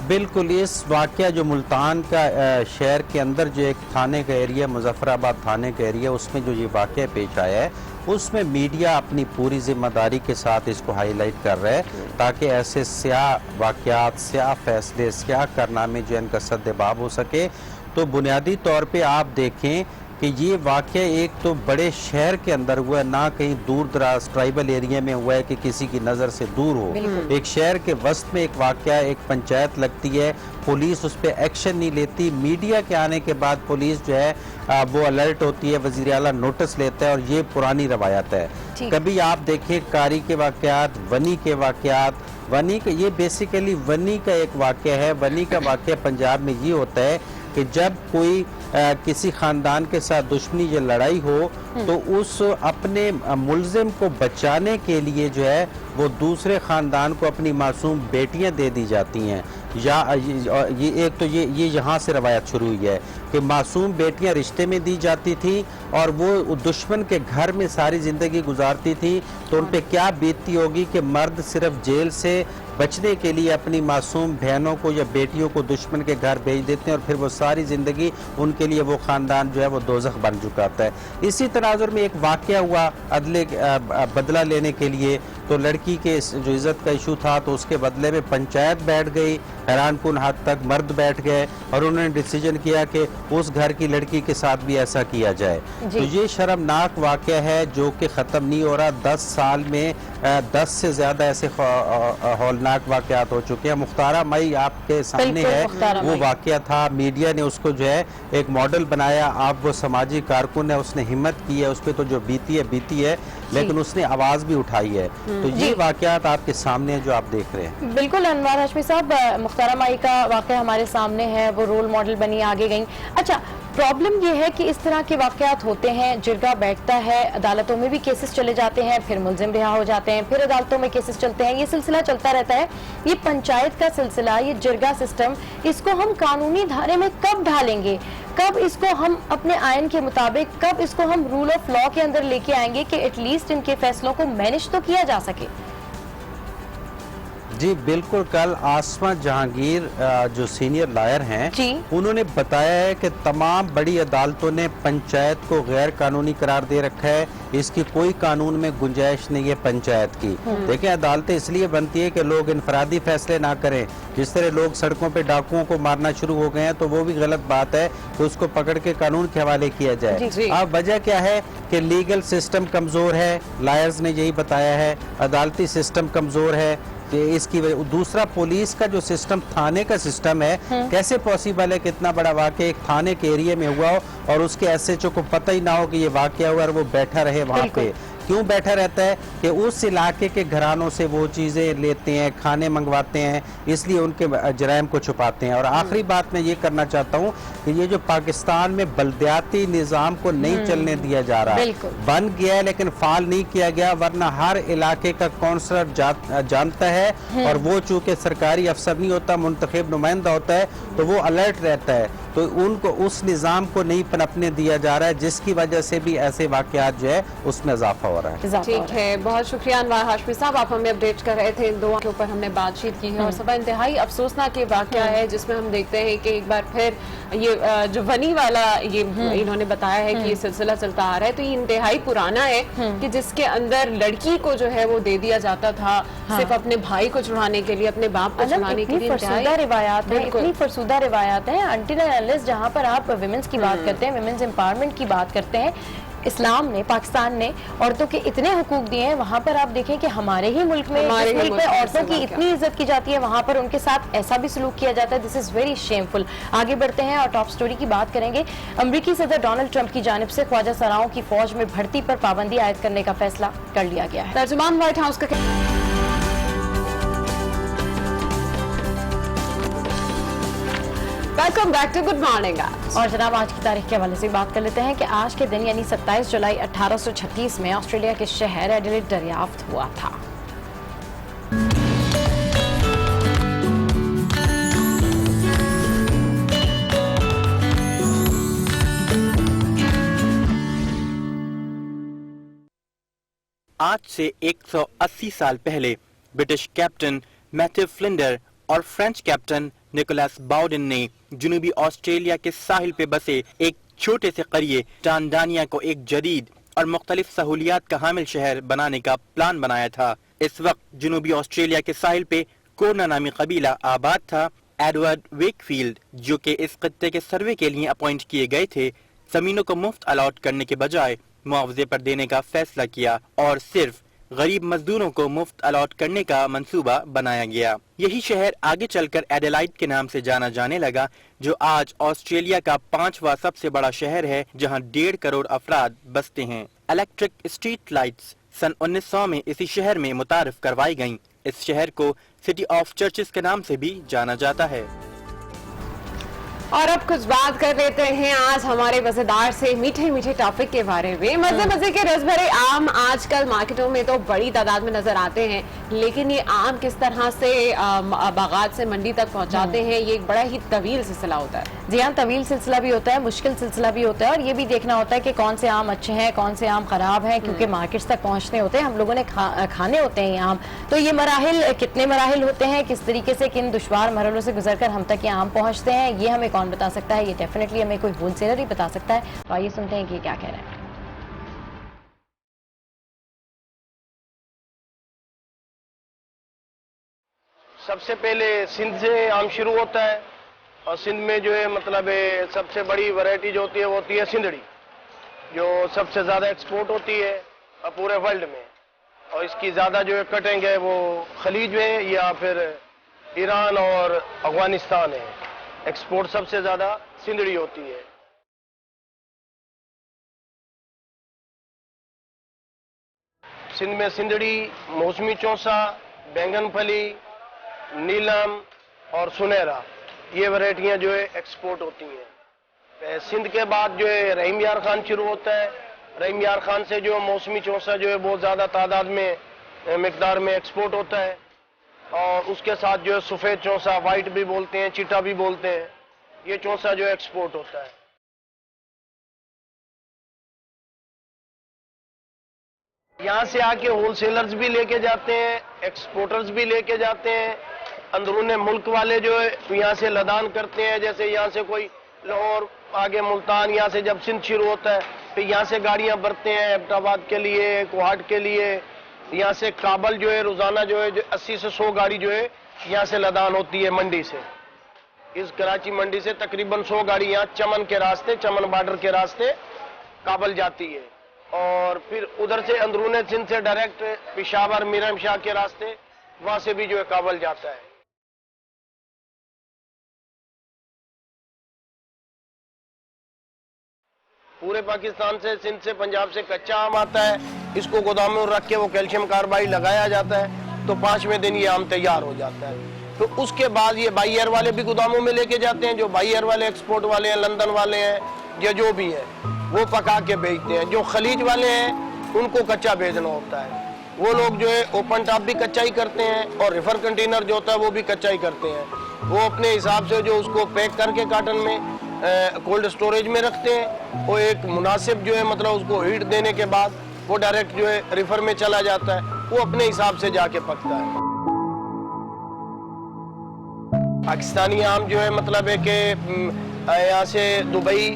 बिल्कुल, इस वाक़या जो मुल्तान का शहर के अंदर जो एक थाने का एरिया, मुजफ्फराबाद थाने का एरिया, उसमें जो ये वाक़या पेश आया है उसमें मीडिया अपनी पूरी जिम्मेदारी के साथ इसको हाईलाइट कर रहा है ताकि ऐसे स्याह वाक़यात, स्याह फैसले, स्याह कारनामे जो इनका सद्देबाब हो सके। तो बुनियादी तौर पे आप देखें कि ये वाक़या एक तो बड़े शहर के अंदर हुआ है, ना कहीं दूर दराज ट्राइबल एरिया में हुआ है कि किसी की नज़र से दूर हो। एक शहर के वस्त में एक वाक़या, एक पंचायत लगती है, पुलिस उस पर एक्शन नहीं लेती। मीडिया के आने के बाद पुलिस जो है वो अलर्ट होती है, वज़ीर आला नोटिस लेता है और ये पुरानी रवायत है। कभी आप देखिए कारी के वाक़यात, वनी के वाक़यात, वनी का ये बेसिकली वनी का एक वाक़या है। वनी का वाक़या पंजाब में ये होता है कि जब कोई किसी ख़ानदान के साथ दुश्मनी या लड़ाई हो तो उस अपने मुल्ज़िम को बचाने के लिए जो है वो दूसरे ख़ानदान को अपनी मासूम बेटियां दे दी जाती हैं। या ये एक तो ये यहाँ से रवायत शुरू हुई है कि मासूम बेटियां रिश्ते में दी जाती थी और वो दुश्मन के घर में सारी ज़िंदगी गुजारती थी, तो उन पर क्या बीतती होगी कि मर्द सिर्फ जेल से बचने के लिए अपनी मासूम बहनों को या बेटियों को दुश्मन के घर भेज देते हैं और फिर वो सारी ज़िंदगी उनके लिए वो ख़ानदान जो है वो दोज़ख बन चुका है। इसी तनाजुर में एक वाक़या हुआ अदले बदला लेने के लिए, तो लड़की के जो इज़्ज़त का इशू था तो उसके बदले में पंचायत बैठ गई, हैरानकुन हद तक मर्द बैठ गए और उन्होंने डिसीजन किया कि उस घर की लड़की के साथ भी ऐसा किया जाए। तो ये शर्मनाक वाक़या है जो कि ख़त्म नहीं हो रहा। 10 साल में 10 से ज़्यादा ऐसे हौलनाक वाक़यात हो चुके हैं। मुख्तारा मई आपके सामने है, वो वाक़या था, मीडिया ने उसको जो है एक मॉडल बनाया। आप वो समाजी कारकुन है, उसने हिम्मत की है, उस पर तो जो बीती है लेकिन उसने आवाज़ भी उठाई है। तो ये वाक़यात आपके सामने है जो आप देख रहे हैं। बिल्कुल अनवर हाशमी साहब, मुख्तारा माई का वाक़या हमारे सामने है, वो रोल मॉडल बनी, आगे गई। अच्छा, प्रॉब्लम ये है कि इस तरह के वाकयात होते हैं, जिरगा बैठता है, अदालतों में भी केसेस चले जाते हैं, फिर मुलजिम रिहा हो जाते हैं, फिर अदालतों में केसेस चलते हैं, ये सिलसिला चलता रहता है। ये पंचायत का सिलसिला, ये जिरगा सिस्टम, इसको हम कानूनी धारे में कब ढालेंगे, कब इसको हम अपने आयन के मुताबिक, कब इसको हम रूल ऑफ लॉ के अंदर लेके आएंगे कि एटलीस्ट इनके फैसलों को मैनेज तो किया जा सके। जी बिल्कुल, कल आसमा जहांगीर जो सीनियर लॉयर हैं जी, उन्होंने बताया है कि तमाम बड़ी अदालतों ने पंचायत को गैर कानूनी करार दे रखा है, इसकी कोई कानून में गुंजाइश नहीं है पंचायत की। देखिए, अदालतें इसलिए बनती है कि लोग इनफरादी फैसले ना करें। जिस तरह लोग सड़कों पे डाकुओं को मारना शुरू हो गए हैं तो वो भी गलत बात है कि उसको पकड़ के कानून के हवाले किया जाए। अब वजह क्या है कि लीगल सिस्टम कमजोर है, लॉयर्स ने यही बताया है, अदालती सिस्टम कमजोर है। इसकी वजह दूसरा, पुलिस का जो सिस्टम, थाने का सिस्टम है, कैसे पॉसिबल है कि इतना बड़ा वाकया एक थाने के एरिया में हुआ हो और उसके एसएचओ को पता ही ना हो कि ये वाकया हुआ और वो बैठा रहे वहाँ पे। क्यों बैठा रहता है कि उस इलाके के घरानों से वो चीज़ें लेते हैं, खाने मंगवाते हैं, इसलिए उनके जराइम को छुपाते हैं। और आखिरी बात मैं ये करना चाहता हूँ कि ये जो पाकिस्तान में बल्दियाती निज़ाम को नहीं चलने दिया जा रहा, बन गया है लेकिन फाल नहीं किया गया, वरना हर इलाके का काउंसलर जानता है और वो चूँकि सरकारी अफसर नहीं होता, मुंतखब नुमाइंदा होता है, तो वो अलर्ट रहता है। तो उनको उस निज़ाम को नहीं पनपने दिया जा रहा है, जिसकी वजह से भी ऐसे वाकयात जो है उसमें इजाफा हो रहा है। ठीक है, बहुत शुक्रिया अनवर हाशमी साहब, आप हमें अपडेट कर रहे थे। इन दो के ऊपर हमने बातचीत की है और सबा इंतहाई अफसोसनाक ये वाकया है जिसमें हम देखते हैं कि एक बार फिर ये जो वनी वाला ये इन्होंने बताया है कि ये सिलसिला चलता आ रहा है, तो ये इंतहाई पुराना है कि जिसके अंदर लड़की को जो है वो दे दिया जाता था सिर्फ अपने भाई को छुड़ाने के लिए, अपने बाप को छुड़ाने के लिए। फरसूदा रिवायात है, इतनी फरसूदा रिवायात है। जहाँ पर आप विमेंस की बात करते हैं, विमेंस एम्पावरमेंट की बात करते हैं, इस्लाम ने, पाकिस्तान ने औरतों के इतने हुकूक दिए हैं। वहाँ पर आप देखें कि हमारे ही मुल्क में, जिस मुल्क में औरतों की इतनी इज्जत की जाती है, वहाँ पर उनके साथ ऐसा भी सलूक किया जाता है। This is very shameful. आगे बढ़ते हैं और टॉप स्टोरी की बात करेंगे। अमरीकी सदर डोनाल्ड ट्रंप की जानिब से ख्वाजा सराओं की फौज में भर्ती पर पाबंदी आयद करने का फैसला कर लिया गया है। तर्जुमान व्हाइट हाउस का welcome back to good morning. और जनाब, आज की तारीख के हवाले से बात कर लेते हैं कि आज के दिन यानी 27 जुलाई 1836 में ऑस्ट्रेलिया के शहर एडिलेड दरियाफ्त हुआ था। आज से 180 साल पहले ब्रिटिश कैप्टन मैथ्यू फ्लिंडर और फ्रेंच कैप्टन निकोलस बाउडेन ने जनूबी ऑस्ट्रेलिया के साहिल पे बसे एक छोटे से करिए टांडानिया को एक जदीद और मुख्तलिफ सहूलियात का हामिल शहर बनाने का प्लान बनाया था। इस वक्त जनूबी ऑस्ट्रेलिया के साहिल पे कोरना नामी कबीला आबाद था। एडवर्ड वेकफील्ड, जो कि इस खत्ते के सर्वे के लिए अपॉइंट किए गए थे, जमीनों को मुफ्त अलॉट करने के बजाय मुआवजे पर देने का फैसला किया और सिर्फ गरीब मजदूरों को मुफ्त अलॉट करने का मंसूबा बनाया गया। यही शहर आगे चलकर एडिलाइड के नाम से जाना जाने लगा, जो आज ऑस्ट्रेलिया का 5वां सबसे बड़ा शहर है, जहां 1.5 करोड़ अफराद बसते हैं। इलेक्ट्रिक स्ट्रीट लाइट्स सन 1900 में इसी शहर में मुतारिफ करवाई गयी। इस शहर को सिटी ऑफ चर्चेस के नाम से भी जाना जाता है। और अब कुछ बात कर लेते हैं आज हमारे मजेदार से मीठे मीठे टॉपिक के बारे में। मजे मजे के रस भरे आम आजकल मार्केटों में तो बड़ी तादाद में नजर आते हैं, लेकिन ये आम किस तरह से बागात से मंडी तक पहुंचाते हैं, ये एक बड़ा ही तवील सिलसिला होता है। जी हाँ, तवील सिलसिला भी होता है, मुश्किल सिलसिला भी होता है, और ये भी देखना होता है कि कौन से आम अच्छे हैं, कौन से आम खराब हैं, क्योंकि मार्केट्स तक पहुंचने होते हैं, हम लोगों ने खाने होते हैं ये आम। तो ये मराहिल, कितने मराहिल होते हैं, किस तरीके से, किन दुश्वार मरहलों से गुजरकर हम तक ये आम पहुंचते हैं, ये हमें कौन बता सकता है? ये डेफिनेटली हमें कोई होलसेलर ही बता सकता है। तो आइए सुनते हैं कि क्या कह रहे हैं। सबसे पहले सिंध से आम शुरू होता है, और सिंध में जो है मतलब सबसे बड़ी वैरायटी जो होती है वो होती है सिंधड़ी, जो सबसे ज़्यादा एक्सपोर्ट होती है पूरे वर्ल्ड में। और इसकी ज़्यादा जो है कटिंग है वो खलीज में या फिर ईरान और अफगानिस्तान है। एक्सपोर्ट सबसे ज़्यादा सिंधड़ी होती है। सिंध में सिंधड़ी, मौसमी चौसा, बैंगन फली, नीलम और सुनहरा, ये वैरायटियां जो है एक्सपोर्ट होती हैं। सिंध के बाद जो है रहीम यार खान शुरू होता है। रहीम यार खान से जो मौसमी चौसा जो है बहुत ज़्यादा तादाद में मिकदार में एक्सपोर्ट होता है। और उसके साथ जो है सफ़ेद चौसा, वाइट भी बोलते हैं, चिट्टा भी बोलते हैं, ये चौसा जो है एक्सपोर्ट होता है। यहाँ से आके होलसेलर्स भी लेके जाते हैं, एक्सपोर्टर्स भी लेके जाते हैं। अंदरूने मुल्क वाले जो है यहाँ से लदान करते हैं, जैसे यहाँ से कोई लाहौर, आगे मुल्तान, यहाँ से जब सिंध शुरू होता है फिर यहाँ से गाड़ियाँ भरते हैं एबटाबाद के लिए, कोहाट के लिए। यहाँ से काबल जो है रोजाना जो है 80 से 100 गाड़ी जो है यहाँ से लदान होती है मंडी से। इस कराची मंडी से तकरीबन 100 गाड़ी यहाँ चमन के रास्ते, चमन बॉर्डर के रास्ते काबल जाती है। और फिर उधर से अंदरूने सिंध से डायरेक्ट पेशावर, मीरम शाह के रास्ते वहां से भी जो है काबल जाता है। पूरे पाकिस्तान से, सिंध से, पंजाब से कच्चा आम आता है। इसको गोदामों में रख के वो कैल्शियम कार्बाइड लगाया जाता है तो 5वें दिन ये आम तैयार हो जाता है। तो उसके बाद ये बाई एयर वाले भी गोदामों में लेके जाते हैं। जो बाई एयर वाले एक्सपोर्ट वाले हैं, लंदन वाले हैं या जो भी हैं, वो पका के बेचते हैं। जो खलीज वाले हैं उनको कच्चा भेजना होता है। वो लोग जो है ओपन टॉप भी कच्चा ही करते हैं और रिफर कंटेनर जो होता है वो भी कच्चा ही करते हैं। वो अपने हिसाब से जो उसको पैक करके कार्टन में कोल्ड स्टोरेज में रखते हैं। वो एक मुनासिब जो है मतलब उसको हीट देने के बाद वो डायरेक्ट जो है रिफर में चला जाता है। वो अपने हिसाब से जाके पकता है। पाकिस्तानी आम जो है मतलब है कि यहाँ से दुबई,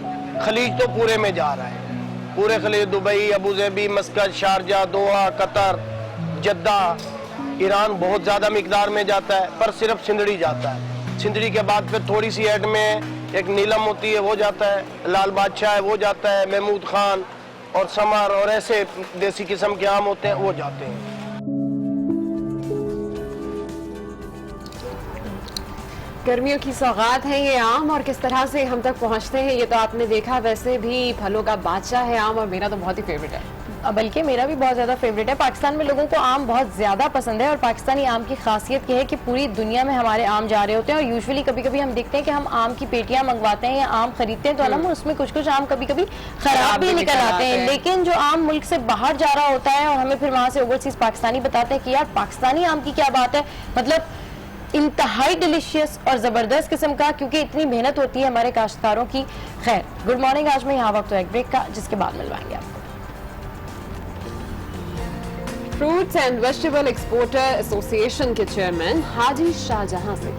खलीज तो पूरे में जा रहा है। पूरे खलीज, Dubai, Abu Dhabi, Muscat, Sharjah, Doha, Qatar, Jeddah, Iran बहुत ज़्यादा मिकदार में जाता है। पर सिर्फ सिंदड़ी जाता है। सिंदड़ी के बाद फिर थोड़ी सी ऐड में एक नीलम होती है वो जाता है, लाल बादशाह है वो जाता है, महमूद खान और समर और ऐसे देसी किस्म के आम होते हैं वो जाते हैं। गर्मियों की सौगात है ये आम, और किस तरह से हम तक पहुंचते हैं ये तो आपने देखा। वैसे भी फलों का बादशाह है आम, और मेरा तो बहुत ही फेवरेट है। बल्कि मेरा भी बहुत ज़्यादा फेवरेट है। पाकिस्तान में लोगों को आम बहुत ज़्यादा पसंद है और पाकिस्तानी आम की खासियत यह है कि पूरी दुनिया में हमारे आम जा रहे होते हैं। और यूजुअली कभी कभी हम देखते हैं कि हम आम की पेटियां मंगवाते हैं या आम खरीदते हैं तो अलग उसमें कुछ कुछ आम कभी कभी खराब भी निकल आते हैं। लेकिन जो आम मुल्क से बाहर जा रहा होता है और हमें फिर वहाँ से ओवरसीज पाकिस्तानी बताते हैं कि यार पाकिस्तानी आम की क्या बात है, मतलब इंतहाई डिलीशियस और ज़बरदस्त किस्म का, क्योंकि इतनी मेहनत होती है हमारे काश्तकारों की। खैर, गुड मॉर्निंग आज में यहाँ वक्त है एक ब्रेक का, जिसके बाद मिलवाएंगे आपको। Fruits and vegetable exporter association के चेयरमैन हाजी शाहजहां से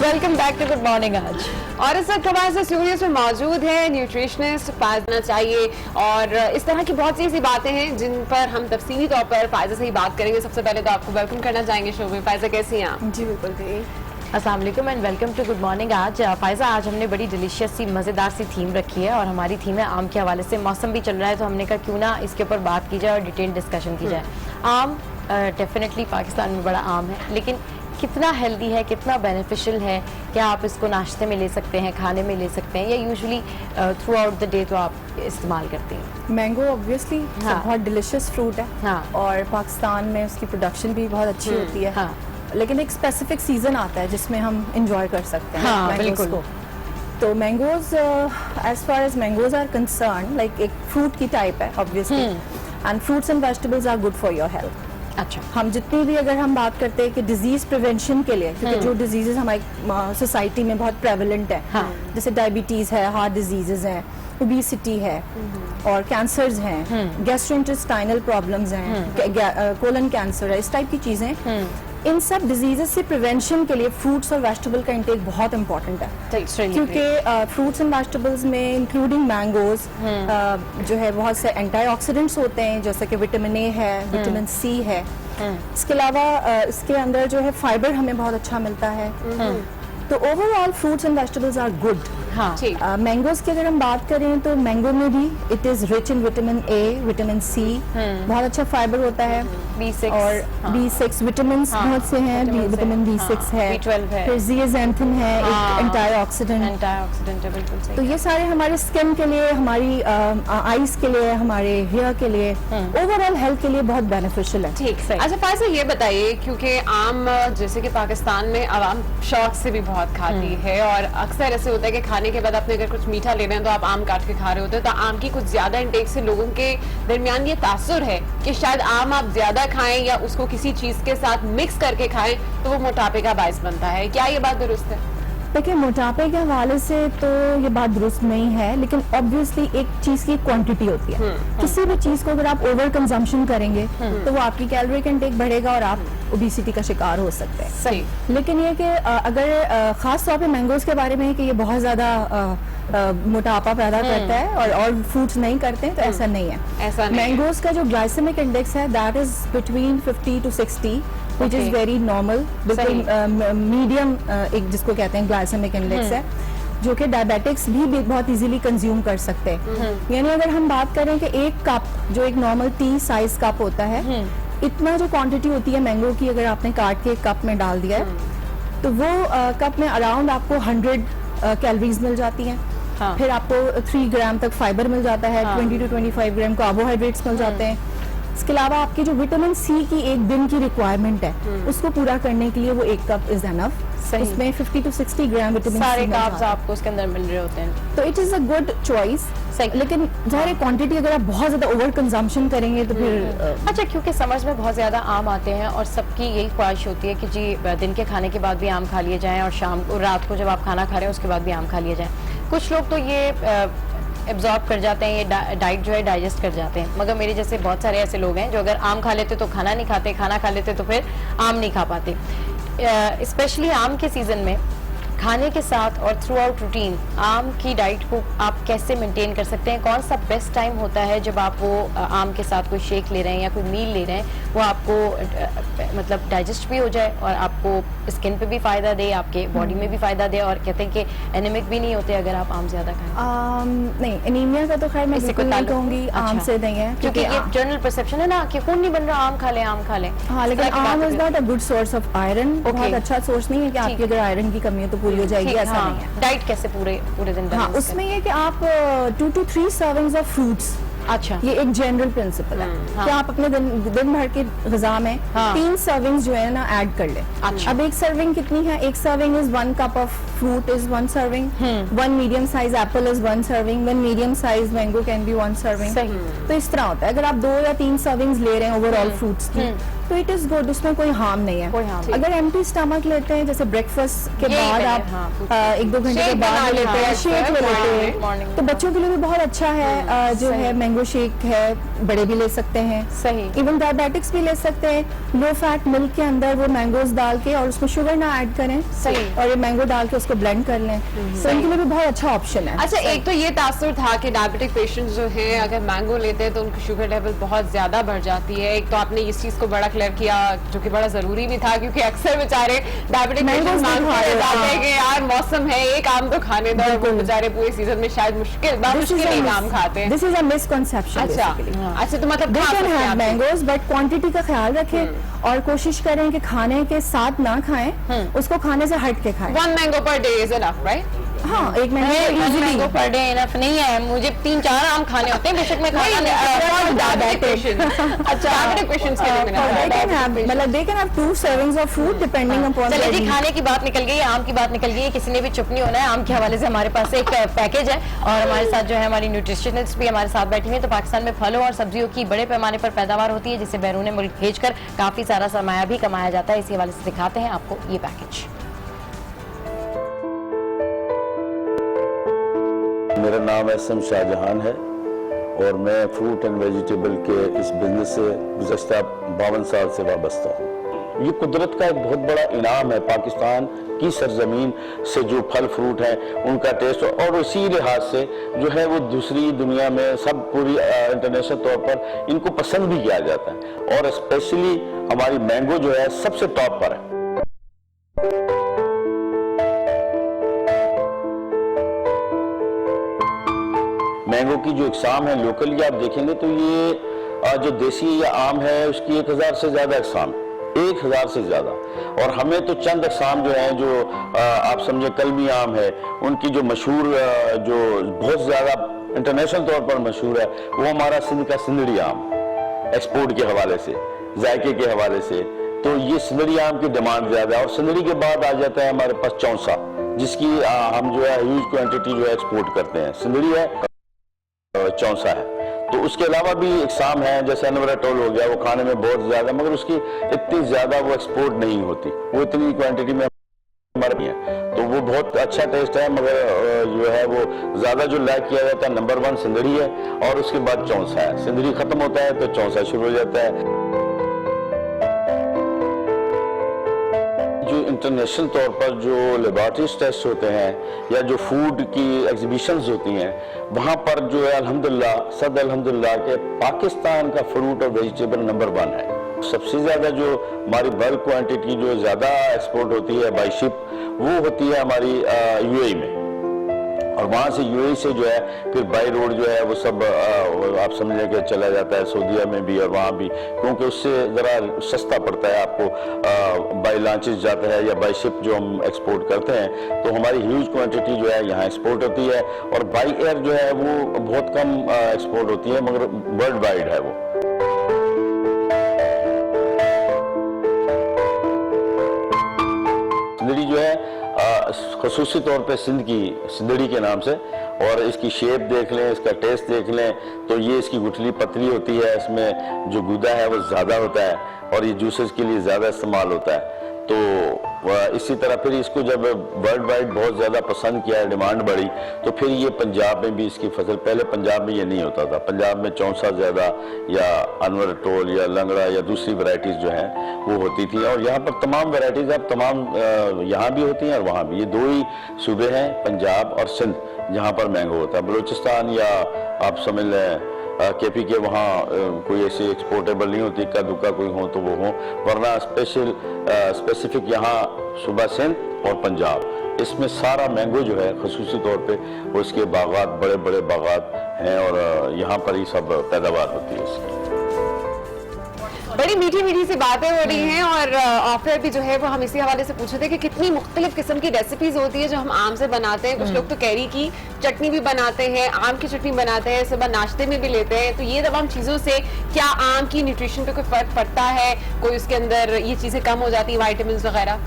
welcome back to good morning आज। और इस वक्त हमारे साथ स्टूडियोज में मौजूद है न्यूट्रिशनिस्ट फायजा चाहिए, और इस तरह की बहुत सी ऐसी बातें हैं जिन पर हम तफसीली तौर पर फायजा से ही बात करेंगे। सबसे पहले तो आपको वेलकम करना चाहेंगे शो में। फायजा कैसी हैं आप? जी बिल्कुल जी, अस्सलाम वालेकुम and welcome to good morning आज। फायजा, आज हमने बड़ी डिलीशियस सी मज़ेदार सी थीम रखी है और हमारी थीम है आम के हवाले से। मौसम भी चल रहा है तो हमने कहा क्यों ना इसके ऊपर बात की जाए और डिटेल डिस्कशन की जाए। आम डेफिनेटली पाकिस्तान में बड़ा आम है, लेकिन कितना हेल्दी है, कितना बेनिफिशियल है, क्या आप इसको नाश्ते में ले सकते हैं, खाने में ले सकते हैं, या usually through out the day तो आप इस्तेमाल करते हैं? मैंगो ऑब्वियसली बहुत डिलिशियस फ्रूट है। हाँ। और पाकिस्तान में उसकी प्रोडक्शन भी बहुत अच्छी होती है। हाँ। लेकिन एक स्पेसिफिक सीजन आता है जिसमें हम इंजॉय कर सकते हैं हाँ, मैंगोज बिल्कुल। को। तो mangoes as far as mangoes are concern, like एक फ्रूट की टाइप है obviously, and fruits and vegetables are good for your health. अच्छा, हम जितनी भी अगर हम बात करते हैं कि डिजीज प्रिवेंशन के लिए, क्योंकि जो डिजीजेस हमारी सोसाइटी में बहुत प्रेवलेंट है, जैसे डायबिटीज है, हार्ट डिजीजेस हैं, ओबेसिटी है और कैंसर्स हैं, गैस्ट्रोइंटेस्टाइनल प्रॉब्लम्स हैं, कोलन कैंसर है, इस टाइप की चीजें, इन सब डिजीजेस से प्रिवेंशन के लिए फ्रूट्स और वेजिटेबल का इंटेक बहुत इंपॉर्टेंट है। क्योंकि फ्रूट्स एंड वेजिटेबल्स में इंक्लूडिंग मैंगोज जो है बहुत से एंटीऑक्सीडेंट्स होते हैं, जैसे कि विटामिन ए है, विटामिन सी है। इसके अलावा इसके अंदर जो है फाइबर हमें बहुत अच्छा मिलता है, तो overall fruits and vegetables are good. हाँ, मैंगोज की अगर हम बात करें तो मैंगो में भी it is rich in vitamin A, vitamin C, बहुत अच्छा फाइबर होता है, B6 और B6 विटामिन बहुत से हैं, विटामिन B6 है, B12 है, फिर ज़ियाज़ैंथिन है, एक एंटीऑक्सीडेंट है, बिल्कुल सही। तो ये सारे हमारे स्किन के लिए, हमारी आईज के लिए, हमारे हेयर के लिए, ओवरऑल हेल्थ के लिए बहुत बेनिफिशियल है। ठीक, सही। अच्छा फायसा, ये बताइए, क्योंकि आम जैसे कि पाकिस्तान में आवाम शौक से भी बहुत खाती है, और अक्सर ऐसे होता है कि खाने के बाद आपने अगर कुछ मीठा ले रहे हैं तो आप आम काट के खा रहे होते हैं, तो आम की कुछ ज्यादा इंटेक से लोगों के दरमियान ये तासुर है कि शायद आम आप ज्यादा खाएं या उसको किसी चीज के साथ मिक्स करके खाएं तो वो मोटापे का बायस बनता है। क्या ये बात दुरुस्त है? देखिए, मोटापे के हवाले से तो ये बात दुरुस्त नहीं है, लेकिन ऑब्वियसली एक चीज की क्वांटिटी होती है। किसी भी चीज को अगर आप ओवर कंजम्पशन करेंगे तो वो आपकी कैलोरी इंटेक बढ़ेगा और आप ओबेसिटी का शिकार हो सकते हैं। सही। लेकिन ये कि अगर खास तौर पे मैंगोज के बारे में है कि ये बहुत ज्यादा मोटापा पैदा करता है और फ्रूट्स नहीं करते हैं, तो ऐसा नहीं है। ऐसा नहीं। मैंगोज का जो ग्लाइसेमिक इंडेक्स है that is between 50 to 60, which is very normal, बिल्कुल मीडियम एक जिसको कहते हैं ग्लाइसेमिक इंडेक्स है, जो कि डायबिटिक्स भी बहुत इजीली कंज्यूम कर सकते हैं। यानी अगर हम बात करें कि एक कप, जो एक नॉर्मल टी साइज कप होता है, इतना जो क्वांटिटी होती है मैंगो की, अगर आपने काट के एक कप में डाल दिया है तो वो कप में अराउंड आपको 100 कैलोरीज मिल जाती हैं। हाँ। फिर आपको 3 ग्राम तक फाइबर मिल जाता है, 20 to 25 ग्राम कार्बोहाइड्रेट्स मिल जाते हैं। इसके अलावा आपकी जो विटामिन सी की एक दिन की रिक्वायरमेंट है, उसको पूरा करने के लिए वो एक कप इज एनफ। उसमें 50 to 60 ग्राम विटामिन सी सारे कार्ब्स आपको उसके अंदर मिल रहे होते हैं, तो it is a good choice. लेकिन ज़ाहिर क्वांटिटी अगर आप बहुत ज्यादा ओवर कंजम्पशन करेंगे तो फिर अच्छा, क्योंकि समर्स में बहुत ज्यादा आम आते हैं और सबकी यही ख्वाहिश होती है कि जी दिन के खाने के बाद भी आम खा लिए जाएं और शाम को, रात को जब आप खाना खा रहे हैं उसके बाद भी आम खा लिए जाएं। कुछ लोग तो ये एब्जॉर्ब कर जाते हैं, ये डाइट जो है डाइजेस्ट कर जाते हैं, मगर मेरे जैसे बहुत सारे ऐसे लोग हैं जो अगर आम खा लेते तो खाना नहीं खाते, खाना खा लेते तो फिर आम नहीं खा पाते। स्पेशली आम के सीजन में खाने के साथ और थ्रू आउट रूटीन आम की डाइट को आप कैसे मेंटेन कर सकते हैं? कौन सा बेस्ट टाइम होता है जब आप वो आम के साथ कोई शेक ले रहे हैं या कोई मील ले रहे हैं, वो आपको मतलब डाइजेस्ट भी हो जाए और आपको स्किन पे भी फायदा दे, आपके बॉडी में भी फायदा दे, और कहते हैं कि एनीमिक भी नहीं होते अगर आप आम ज्यादा खाएं? नहीं, एनीमिया का तो खैर मैं बिल्कुल नहीं कहूंगी, आम से नहीं है, क्योंकि ये जनरल परसेप्शन है ना कि खून नहीं बन रहा, आम खा लें, आम खा लें। हाँ, लेकिन आम is not a good source of iron. बहुत अच्छा सोर्स नहीं है कि आपकी अगर आयरन की कमी है तो पूरी हो जाएगी, ऐसा नहीं है। डाइट कैसे पूरे दिन? हाँ, उसमें ये कि आप 2 to 3 सर्विंग्स ऑफ फ्रूट्स, अच्छा, ये एक जनरल प्रिंसिपल है कि आप अपने दिन भर की ग़िज़ा में 3 सर्विंग्स जो है ना ऐड कर लें। अच्छा। अब एक सर्विंग कितनी है? एक serving is 1 cup of fruit is 1 serving, 1 medium size Apple is 1 serving, 1 medium size mango can be 1 serving. तो इस तरह होता है। अगर आप 2 या 3 सर्विंग्स ले रहे हैं ओवरऑल फ्रूट्स की, तो इट इज गुड, उसमें कोई हार्म नहीं है। अगर एम्प्टी स्टमक लेते हैं, जैसे ब्रेकफास्ट के बाद आप 1-2 घंटे के बाद लेते हैं, शेक ले लेते हैं, तो बच्चों के लिए भी बहुत अच्छा है। जो है मैंगो शेक है, बड़े भी ले सकते हैं, सही, इवन डायबिटिक्स भी ले सकते हैं। लो फैट मिल्क के अंदर वो मैंगोज डाल के और उसमें शुगर ना ऐड करें, सही, और ये मैंगो डाल के उसको ब्लेंड कर लें, तो इनके लिए भी बहुत अच्छा ऑप्शन है। अच्छा, एक तो ये तासुर था कि डायबिटिक पेशेंट्स जो हैं अगर मैंगो लेते हैं तो उनकी शुगर लेवल बहुत ज्यादा बढ़ जाती है। एक तो आपने इस चीज को बड़ा क्लियर किया, जो कि बड़ा जरूरी भी था, क्योंकि अक्सर बेचारे डायबिटिक पेशेंट्स मांगते जाते हैं कि यार मौसम है, एक आम तो खाने दो, और वो बेचारे पूरे सीजन में शायद मुश्किल एक आम खाते हैं। This is a misconception. अच्छा, तो मतलब मैंगोज, बट क्वांटिटी का ख्याल रखें और कोशिश करें कि खाने के साथ ना खाएं, उसको खाने से हट के खाएं। 1 mango per day is enough, right? हाँ, एक मैंगो पर डे इनफ नहीं है, मुझे 3-4 आम खाने होते हैं, बेशक मैं खाना नहीं। डायबिटिक पेशेंट्स, अच्छा, डायबिटिक पेशेंट्स के लिए मतलब they can have 2 servings of fruit depending upon. चलिए जी, खाने की बात निकल गई, आम की बात निकल गई, किसी ने भी चुप नहीं होना है। आम के हवाले से हमारे पास एक पैकेज है और हमारे साथ जो है हमारी न्यूट्रिशनिस्ट भी हमारे साथ बैठी हुई है। तो पाकिस्तान में फलों और सब्जियों की बड़े पैमाने पर पैदावार होती है, जिसे बैरून मुल्क भेजकर काफी सारा सरमाया भी कमाया जाता है। इसी हवाले से दिखाते हैं आपको ये पैकेज। मेरा नाम एसएम शाहजहान है और मैं फ्रूट एंड वेजिटेबल के इस बिजनेस से गुज़श्ता 52 साल से वाबस्ता हूँ। ये कुदरत का एक बहुत बड़ा इनाम है। पाकिस्तान की सरजमीन से जो फल फ्रूट हैं उनका टेस्ट, और इसी लिहाज से जो है वो दूसरी दुनिया में सब पूरी इंटरनेशनल तौर पर इनको पसंद भी किया जाता है, और स्पेशली हमारी मैंगो जो है सबसे टॉप पर है। मैंगो की जो इकसाम है लोकली आप देखेंगे तो ये जो देसी या आम है उसकी 1000 से ज़्यादा इकसाम, 1000 से ज़्यादा। और हमें तो चंद इकसाम जो हैं, जो आप समझे कलमी आम है, उनकी जो मशहूर जो बहुत ज़्यादा इंटरनेशनल तौर पर मशहूर है वो हमारा सिंध का सिंदड़ी आम, एक्सपोर्ट के हवाले से, जायके के हवाले से, तो ये सिंदड़ी आम की डिमांड ज़्यादा है। और सिंदड़ी के बाद आ जाता है हमारे पास चौंसा, जिसकी हम जो है ह्यूज क्वांटिटी जो है एक्सपोर्ट करते हैं। सिंदड़ी है, चौंसा है, तो उसके अलावा भी इकसाम है, जैसे अनवरटोल हो गया, वो खाने में बहुत ज़्यादा, मगर उसकी इतनी ज़्यादा वो एक्सपोर्ट नहीं होती, वो इतनी क्वांटिटी में हमारे भी है, तो वो बहुत अच्छा टेस्ट है, मगर जो है वो ज़्यादा जो लाइक किया जाता है नंबर 1 सिंदड़ी है और उसके बाद चौंसा है। सिंदड़ी ख़त्म होता है तो चौंसा शुरू हो जाता है। जो इंटरनेशनल तौर पर जो लेबॉरेटरीज टेस्ट होते हैं या जो फूड की एग्जीबिशंस होती हैं, वहाँ पर जो है अल्हम्दुलिल्लाह सद अल्हम्दुलिल्लाह के पाकिस्तान का फ्रूट और वेजिटेबल नंबर 1 है। सबसे ज़्यादा जो हमारी बल्क क्वांटिटी जो ज़्यादा एक्सपोर्ट होती है बाई शिप, वो होती है हमारी यूएई में, और वहाँ से यूएई से जो है फिर बाई रोड जो है वो सब आप समझें कि चला जाता है सऊदीया में भी और वहाँ भी, क्योंकि उससे ज़रा सस्ता पड़ता है आपको। बाई लॉन्चेस जाता है या बाई शिप जो हम एक्सपोर्ट करते हैं, तो हमारी ह्यूज क्वांटिटी जो है यहाँ एक्सपोर्ट होती है, और बाई एयर जो है वो बहुत कम एक्सपोर्ट होती है, मगर वर्ल्ड वाइड है वो। सिंदड़ी जो है खसूसी तौर पे सिंध की सिंदड़ी के नाम से, और इसकी शेप देख लें, इसका टेस्ट देख लें, तो ये इसकी गुठली पतली होती है, इसमें जो गुदा है वो ज़्यादा होता है, और ये जूसेस के लिए ज़्यादा इस्तेमाल होता है। तो इसी तरह फिर इसको जब वर्ल्ड वाइड बहुत ज़्यादा पसंद किया है, डिमांड बढ़ी, तो फिर ये पंजाब में भी इसकी फसल, पहले पंजाब में ये नहीं होता था, पंजाब में चौंसा ज़्यादा या अनवरटोल या लंगड़ा या दूसरी वैरायटीज़ जो हैं वो होती थी, और यहाँ पर तमाम वैरायटीज़ अब तमाम यहाँ भी होती हैं और वहाँ भी। ये 2 ही सूबे हैं, पंजाब और सिंध, जहाँ पर मैंगो होता है। बलूचिस्तान या आप समझ लें केपी के वहाँ कोई ऐसी एक्सपोर्टेबल नहीं होती, इक्का दुक्का कोई हो तो वो हो, वरना स्पेसिफिक यहाँ सूबा सिंध और पंजाब, इसमें सारा मैंगो जो है खसूसी तौर पे वो इसके बागात, बड़े बड़े बागात हैं, और यहाँ पर ही सब पैदावार होती है इसकी। बड़ी मीठी मीठी सी बातें हो रही हैं, और ऑफर भी जो है वो हम इसी हवाले से पूछे थे कि कितनी मुख्तलिफ किस्म की रेसिपीज होती है जो हम आम से बनाते हैं। कुछ लोग तो कैरी की चटनी भी बनाते हैं, आम की चटनी बनाते हैं, सुबह नाश्ते में भी लेते हैं। तो ये तमाम चीज़ों से क्या आम की न्यूट्रिशन पे कोई फर्क पड़ता है, कोई उसके अंदर ये चीज़ें कम हो जाती है, वाइटामिन वगैरह?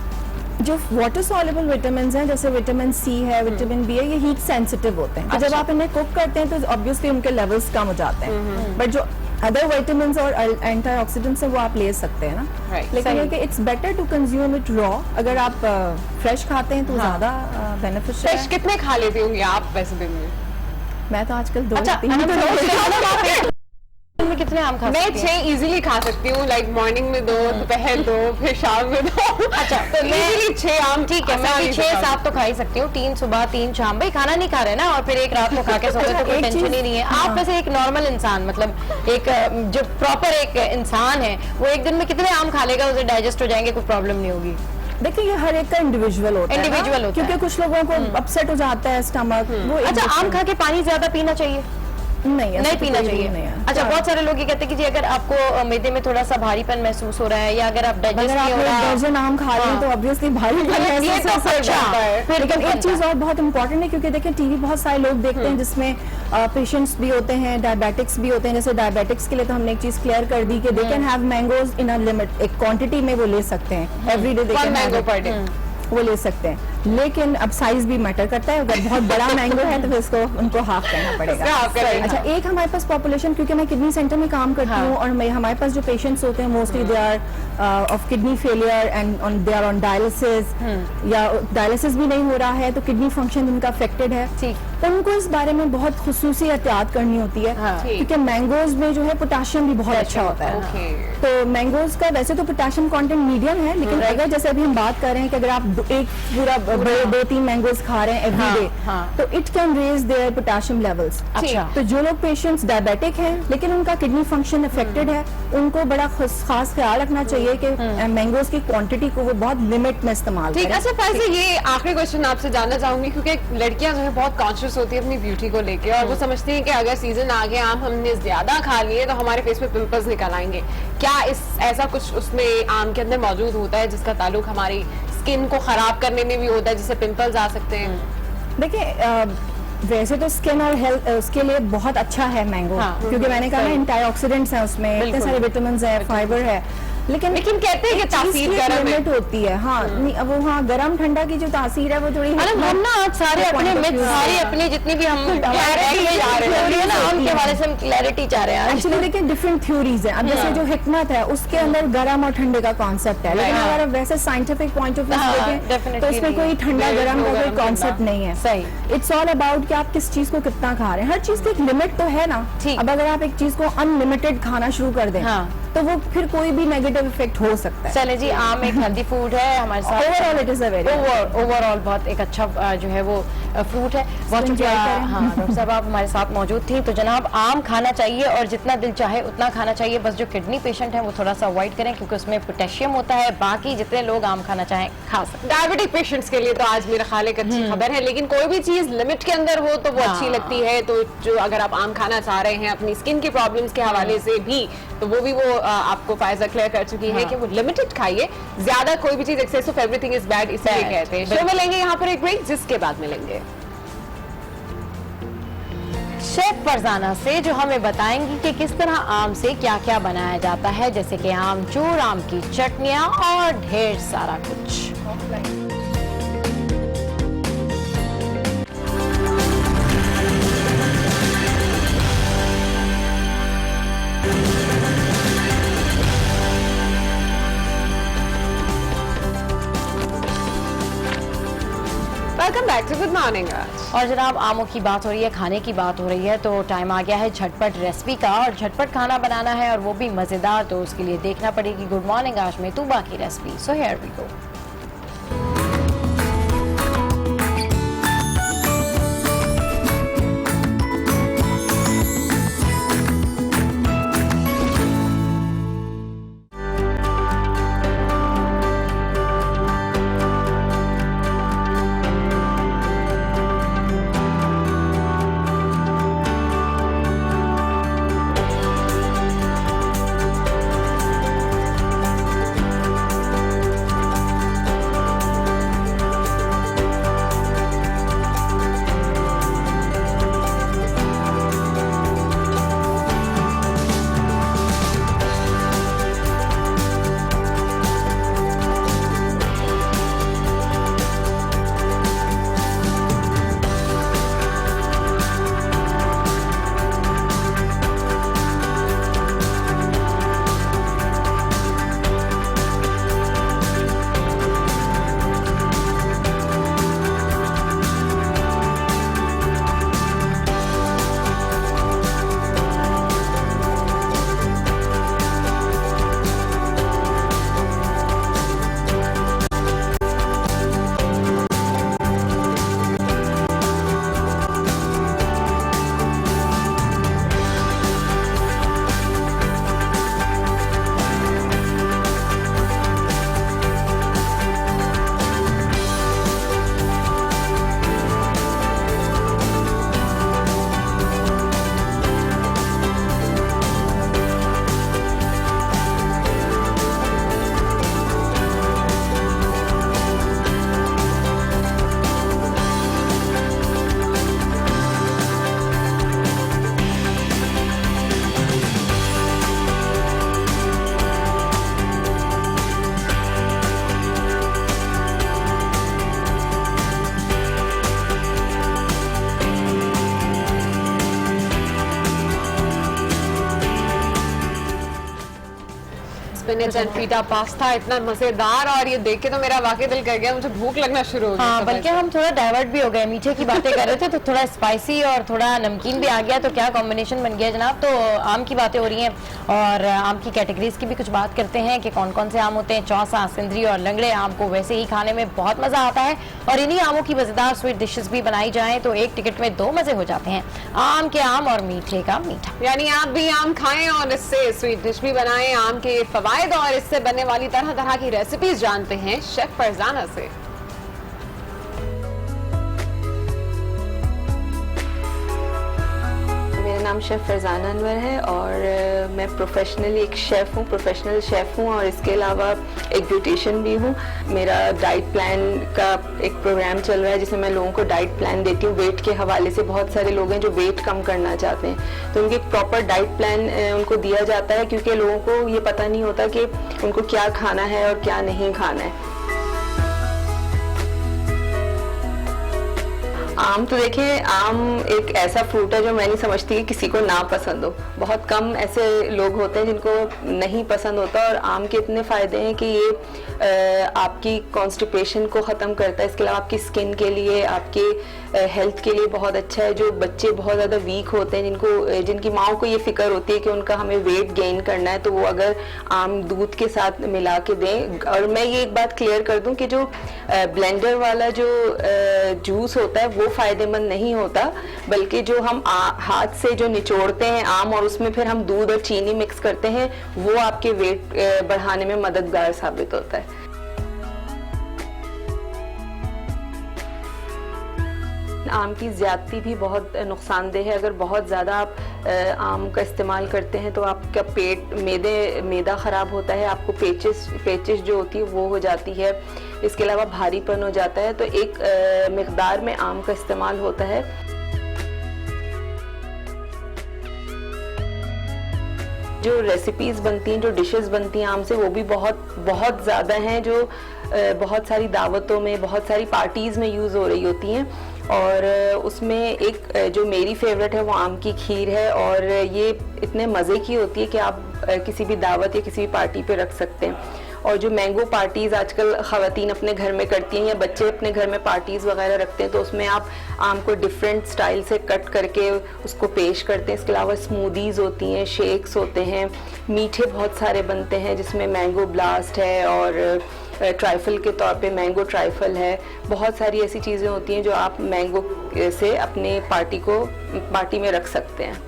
जो वाटर सॉल्युबल विटामिन हैं, जैसे विटामिन सी है, विटामिन बी है, ये हीट सेंसिटिव होते हैं। तो जब आप इन्हें कुक करते हैं तो ऑब्वियसली उनके लेवल्स कम हो जाते हैं, बट जो अदर विटामिन्स और एंटीऑक्सीडेंट्स है वो आप ले सकते हैं ना। लेकिन ये कि it's better to consume it raw. अगर आप फ्रेश खाते हैं तो ज्यादा बेनिफिशियल है। फ्रेश कितने खा लेते होंगे आप वैसे दिन में? मैं तो आजकल 2-3 में कितने आम खा सकती हैं? मैं 6 इजीली खा सकती हूँ, लाइक मॉर्निंग में 2, दोपहर 2, फिर शाम में 2। अच्छा, तो मैं 6 आम, ठीक है, मैं भी 6-7 तो खा ही सकती हूँ, 3 सुबह 3 शाम। भाई खाना नहीं खा रहे ना, और फिर एक रात को खा के सोते तो कोई टेंशन ही नहीं है। आप वैसे एक नॉर्मल इंसान, मतलब एक जो प्रॉपर एक इंसान है, वो एक दिन में कितने आम खा लेगा, उसे डाइजेस्ट हो जाएंगे, कोई प्रॉब्लम नहीं होगी? देखिए ये हर एक का इंडिविजुअल होता है, क्योंकि कुछ लोगों को अपसेट हो जाता है स्टमक। अच्छा, आम खा के पानी ज्यादा पीना चाहिए? नहीं पीना चाहिए। अच्छा, बहुत सारे लोग ये कहते हैं कि जी अगर आपको मैदे में थोड़ा सा भारीपन महसूस हो रहा है, या अगर आप डाइजेस्ट नहीं हो रहा, दर्जन आम खा रहे हैं तो ऑब्वियसली भारीपन महसूस हो जाता है। लेकिन एक चीज और बहुत इंपॉर्टेंट है, क्योंकि देखिए टीवी बहुत सारे लोग देखते हैं जिसमें पेशेंट्स भी होते हैं, डायबिटिक्स भी होते हैं। जैसे डायबिटिक्स के लिए तो हमने एक चीज क्लियर कर दी कि they can have mangoes in a limit, एक क्वांटिटी में वो ले सकते हैं, everyday they can mango per day वो ले सकते हैं। लेकिन अब साइज भी मैटर करता है, अगर बहुत बड़ा मैंगो है तो फिर इसको उनको हाफ करना पड़ेगा। अच्छा, एक हमारे पास पॉपुलेशन, क्योंकि मैं किडनी सेंटर में काम करती हूँ, और हमारे पास जो पेशेंट्स होते हैं mostly they are of kidney failure and they are on dialysis, या डायलिसिस भी नहीं हो रहा है तो किडनी फंक्शन उनका अफेक्टेड है, तो उनको इस बारे में बहुत खुसूसी एहतियात करनी होती है, क्योंकि मैंगोज में जो है पोटाशियम भी बहुत अच्छा होता है। तो मैंगोज का वैसे तो पोटाशियम कंटेंट मीडियम है, लेकिन अगर जैसे अभी हम बात कर रहे हैं कि अगर आप एक पूरा बड़े 2-3 मैंगोज खा रहे हैं एवरी डे, तो it can raise their potassium levels. अच्छा। तो जो लोग पेशेंट्स डायबिटिक हैं लेकिन उनका किडनी फंक्शन अफेक्टेड है, उनको बड़ा खास ख्याल रखना चाहिए कि मैंगोज की क्वांटिटी को वो बहुत लिमिट में इस्तेमाल ठीक। करें। अच्छा फैज़, ये आखिरी क्वेश्चन आपसे जानना चाहूंगी, क्योंकि लड़कियां जो है बहुत कॉन्शियस होती है अपनी ब्यूटी को लेके, और वो समझती हैं कि अगर सीजन आ गया, आम हमने ज्यादा खा लिए तो हमारे फेस पे पिंपल्स निकल आएंगे। क्या ऐसा कुछ उसमें आम के अंदर मौजूद होता है जिसका ताल्लुक हमारी स्किन को खराब करने में भी होता है, जिससे पिंपल्स आ सकते हैं? देखिए वैसे तो स्किन और हेल्थ उसके लिए बहुत अच्छा है मैंगो, क्योंकि मैंने कहा एंटीऑक्सीडेंट्स हैं उसमें, इतने सारे विटामिन है, फाइबर है, लेकिन कहते हैं कि तासीर गरम लिमिट होती है। हाँ, वो हाँ गरम ठंडा की जो तासीर है वो थोड़ी हम ना आज सारे अपने मिथ, सारी अपनी जितनी भी हम क्लैरिटी चाह रहे हैं ना, उनके बारे से हम क्लैरिटी चाह रहे हैं। एक्चुअली देखिए डिफरेंट थ्योरीज हैं। अब जैसे जो हिकमत है उसके अंदर गरम और ठंडे का कॉन्सेप्ट है, लेकिन अगर आप वैसे साइंटिफिक पॉइंट ऑफ व्यू देखें तो इसमें कोई ठंडा गरम का कोई कॉन्सेप्ट नहीं है। सही, इट्स ऑल अबाउट कि आप किस चीज को कितना खा रहे हैं। हर चीज की एक लिमिट तो है ना। अब अगर आप एक चीज को अनलिमिटेड खाना शुरू कर दें तो वो फिर कोई भी नेगेटिव इफेक्ट हो सकता है। चले जी, आम एक हेल्दी फूड है हमारे साथ, overall it is a very overall बहुत एक अच्छा जो है वो फ्रूट है। बहुत शुक्रिया। हाँ डॉक्टर साहब आप हमारे साथ मौजूद थी। तो जनाब आम खाना चाहिए और जितना दिल चाहे उतना खाना चाहिए, बस जो किडनी पेशेंट है वो थोड़ा सा अवॉइड करें क्योंकि उसमें पोटेशियम होता है। बाकी जितने लोग आम खाना चाहें खा सकते। डायबिटिक पेशेंट्स के लिए तो आज मेरा ख्याल एक अच्छी खबर है, लेकिन कोई भी चीज लिमिट के अंदर हो तो वो अच्छी लगती है। तो जो अगर आप आम खाना चाह रहे हैं अपनी स्किन की प्रॉब्लम्स के हवाले से भी, तो वो भी आपको फायदा क्लियर कर चुकी है कि वो लिमिटेड खाइए, ज्यादा कोई भी चीज excess of everything is bad इसलिए कहते हैं। शो में लेंगे यहाँ पर एक ब्रेक, जिसके बाद मिलेंगे शेफ फरजाना से, जो हमें बताएंगी कि किस तरह आम से क्या क्या बनाया जाता है, जैसे कि आमचूर, आम की चटनियां और ढेर सारा कुछ। Welcome back to good morning. और जनाब आमों की बात हो रही है, खाने की बात हो रही है, तो टाइम आ गया है झटपट रेसिपी का, और झटपट खाना बनाना है और वो भी मजेदार। तो उसके लिए देखना पड़ेगी गुड मॉर्निंग आज में तूबा की recipe. So here we go. Spinach and feta pasta इतना मजेदार, और ये देख के तो मेरा वाकई दिल कर गया, मुझे भूख लगना शुरू हो गई। हाँ, बल्कि हम थोड़ा डाइवर्ट भी हो गए, मीठे की बातें कर रहे थे तो थोड़ा स्पाइसी और थोड़ा नमकीन भी आ गया, तो क्या कॉम्बिनेशन बन गया जनाब। तो आम की बातें हो रही हैं और आम की कैटेगरीज की भी कुछ बात करते हैं कि कौन कौन से आम होते हैं। चौसा, सिंदरी और लंगड़े आम को वैसे ही खाने में बहुत मजा आता है, और इन्हीं आमों की मजेदार स्वीट डिशेस भी बनाई जाएं तो एक टिकट में 2 मजे हो जाते हैं, आम के आम और मीठे का मीठा। यानी आप भी आम खाएं और इससे स्वीट डिश भी बनाएं। आम के फवायद और इससे बनने वाली तरह तरह की रेसिपीज जानते हैं शेफ फरजाना से। मेरा नाम शेफ फरजाना अनवर है और मैं प्रोफेशनली एक शेफ़ हूँ, प्रोफेशनल शेफ़ हूँ और इसके अलावा एक ब्यूटिशियन भी हूँ। मेरा डाइट प्लान का एक प्रोग्राम चल रहा है जिसमें मैं लोगों को डाइट प्लान देती हूँ। वेट के हवाले से बहुत सारे लोग हैं जो वेट कम करना चाहते हैं, तो उनकी एक प्रॉपर डाइट प्लान उनको दिया जाता है, क्योंकि लोगों को ये पता नहीं होता कि उनको क्या खाना है और क्या नहीं खाना है। आम तो देखिए, आम एक ऐसा फ्रूट है जो मैं नहीं समझती कि किसी को ना पसंद हो। बहुत कम ऐसे लोग होते हैं जिनको नहीं पसंद होता, और आम के इतने फ़ायदे हैं कि ये आपकी कॉन्स्टिपेशन को ख़त्म करता है। इसके अलावा आपकी स्किन के लिए, आपके हेल्थ के लिए बहुत अच्छा है। जो बच्चे बहुत ज़्यादा वीक होते हैं, जिनकी माओ को ये फिक्र होती है कि उनका हमें वेट गेन करना है, तो वो अगर आम दूध के साथ मिला के दें। और मैं ये एक बात क्लियर कर दूं कि जो ब्लेंडर वाला जो जूस होता है वो फायदेमंद नहीं होता, बल्कि जो हम हाथ से जो निचोड़ते हैं आम और उसमें फिर हम दूध और चीनी मिक्स करते हैं, वो आपके वेट बढ़ाने में मददगार साबित होता है। आम की ज़्यादती भी बहुत नुकसानदेह है। अगर बहुत ज़्यादा आप आम का इस्तेमाल करते हैं तो आपका मैदा ख़राब होता है, आपको पेचिश जो होती है वो हो जाती है। इसके अलावा भारीपन हो जाता है। तो एक मिक़दार में आम का इस्तेमाल होता है। जो रेसिपीज़ बनती हैं, जो डिशेस बनती हैं आम से, वो भी बहुत ज़्यादा हैं, जो बहुत सारी दावतों में, बहुत सारी पार्टीज़ में यूज़ हो रही होती हैं। और उसमें एक जो मेरी फेवरेट है वो आम की खीर है, और ये इतने मज़े की होती है कि आप किसी भी दावत या किसी भी पार्टी पे रख सकते हैं। और जो मैंगो पार्टीज़ आजकल ख़वातीन अपने घर में करती हैं या बच्चे अपने घर में पार्टीज़ वगैरह रखते हैं, तो उसमें आप आम को डिफरेंट स्टाइल से कट करके उसको पेश करते हैं। इसके अलावा स्मूदीज़ होती हैं, शेक्स होते हैं, मीठे बहुत सारे बनते हैं जिसमें मैंगो ब्लास्ट है और ट्राइफल के तौर पे मैंगो ट्राइफल है। बहुत सारी ऐसी चीज़ें होती हैं जो आप मैंगो से अपने पार्टी में रख सकते हैं।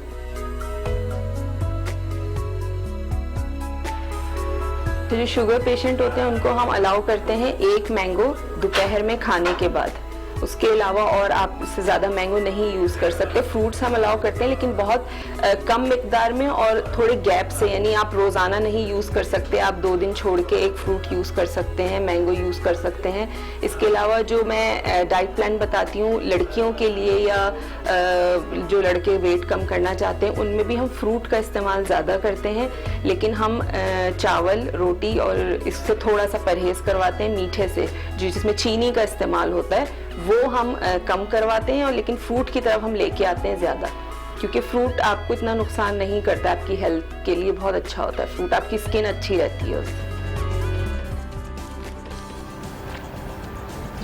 तो जो शुगर पेशेंट होते हैं उनको हम अलाउ करते हैं 1 मैंगो दोपहर में खाने के बाद। उसके अलावा और आप उससे ज़्यादा मैंगो नहीं यूज़ कर सकते। फ्रूट्स हम अलाउ करते हैं लेकिन बहुत कम मिकदार में और थोड़े गैप से, यानी आप रोज़ाना नहीं यूज़ कर सकते। आप 2 दिन छोड़ के एक फ्रूट यूज़ कर सकते हैं, मैंगो यूज़ कर सकते हैं। इसके अलावा जो मैं डाइट प्लान बताती हूँ लड़कियों के लिए या जो लड़के वेट कम करना चाहते हैं, उनमें भी हम फ्रूट का इस्तेमाल ज़्यादा करते हैं, लेकिन हम चावल, रोटी और इससे थोड़ा सा परहेज़ करवाते हैं मीठे से, जिसमें चीनी का इस्तेमाल होता है वो हम कम करवाते हैं। और लेकिन फ्रूट की तरफ हम लेके आते हैं ज़्यादा, क्योंकि फ्रूट आपको इतना नुकसान नहीं करता, आपकी हेल्थ के लिए बहुत अच्छा होता है फ्रूट, आपकी स्किन अच्छी रहती है उससे।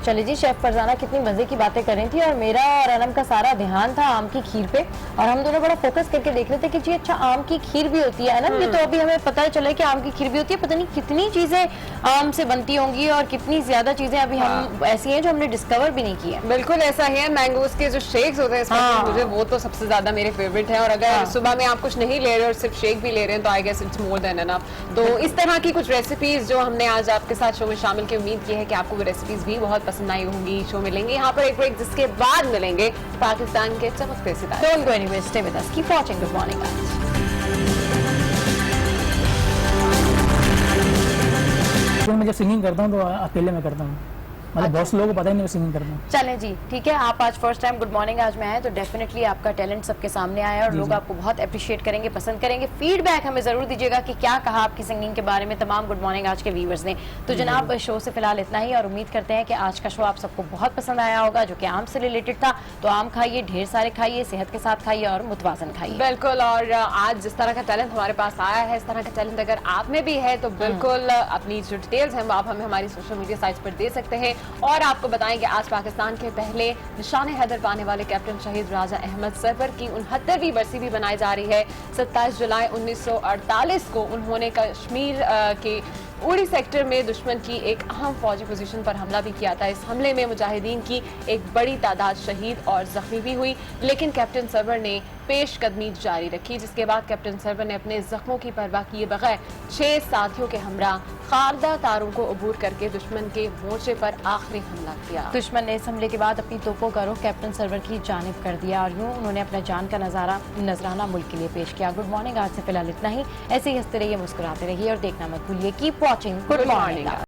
चलिए जी, शेफ फरजाना कितनी मजे की बातें कर रही थी और मेरा और अनम का सारा ध्यान था आम की खीर पे, और हम दोनों बड़ा फोकस करके देख रहे थे कि जी अच्छा आम की खीर भी होती है अनम। ये तो अभी हमें पता चला कि आम की खीर भी होती है। पता नहीं कितनी चीजें आम से बनती होंगी और कितनी ज्यादा चीजें अभी हम ऐसी हैं जो हमने डिस्कवर भी नहीं की है। बिल्कुल ऐसा है। मैंगोस के जो शेक्स होते हैं मुझे वो तो सबसे ज्यादा मेरे फेवरेट है। और अगर सुबह में आप कुछ नहीं ले रहे और सिर्फ शेक भी ले रहे हैं तो I guess it's more than enough. तो इस तरह की कुछ रेसिपीज जो हमने आज आपके साथ शो में शामिल की, उम्मीद की है कि आपको वो रेसिपीज भी बहुत पसंद आई होंगी। मिलेंगे यहाँ पर एक ब्रेक, जिसके बाद मिलेंगे पाकिस्तान के चमकते सितारे। Don't go anywhere, stay with us. Keep watching Good Morning guys. मैं जब सिंगिंग करता हूँ तो अकेले में करता हूँ, मतलब बहुत से लोगों को पता ही नहीं सिंगिंग करना। चलें जी, ठीक है, आप आज फर्स्ट टाइम गुड मॉर्निंग आज में आए तो डेफिनेटली आपका टैलेंट सबके सामने आया और लोग आपको बहुत अप्रिशिएट करेंगे, पसंद करेंगे। फीडबैक हमें जरूर दीजिएगा कि क्या कहा आपकी सिंगिंग के बारे में तमाम गुड मॉर्निंग आज के व्यूअर्स ने। तो जनाब शो से फिलहाल इतना ही और उम्मीद करते हैं कि आज का शो आप सबको बहुत पसंद आया होगा, जो कि आम से रिलेटेड था। तो आम खाइए, ढेर सारे खाइए, सेहत के साथ खाइए और मुतवाजन खाइए। बिल्कुल, और आज जिस तरह का टैलेंट हमारे पास आया है, इस तरह का टैलेंट अगर आप में भी है तो बिल्कुल अपनी जो डिटेल्स हैं वो आप हमें हमारी सोशल मीडिया साइट्स पर दे सकते हैं। और आपको बताएं कि आज पाकिस्तान के पहले निशान हैदर पाने वाले कैप्टन शहीद राजा अहमद सरवर की 69वीं बरसी भी बनाई जा रही है। 27 जुलाई 1948 को उन्होंने कश्मीर के उड़ी सेक्टर में दुश्मन की एक अहम फौजी पोजीशन पर हमला भी किया था। इस हमले में मुजाहिदीन की एक बड़ी तादाद शहीद और जख्मी भी हुई, लेकिन कैप्टन सरवर ने पेशकदमी जारी रखी, जिसके बाद कैप्टन सरवर ने अपने जख्मों की परवाह किए बगैर 6 साथियों के हमरा खारदा तारों को अबूर करके दुश्मन के मोर्चे पर आखिरी हमला किया। दुश्मन ने इस हमले के बाद अपनी तोपों का रुख कैप्टन सरवर की जानिब कर दिया और यूं उन्होंने अपना जान का नजराना मुल्क के लिए पेश किया। गुड मॉर्निंग आज से फिलहाल इतना ही। ऐसे ही हंसते रहिए, मुस्कुराते रहिए और देखना मत भूलिए। Keep watching good morning.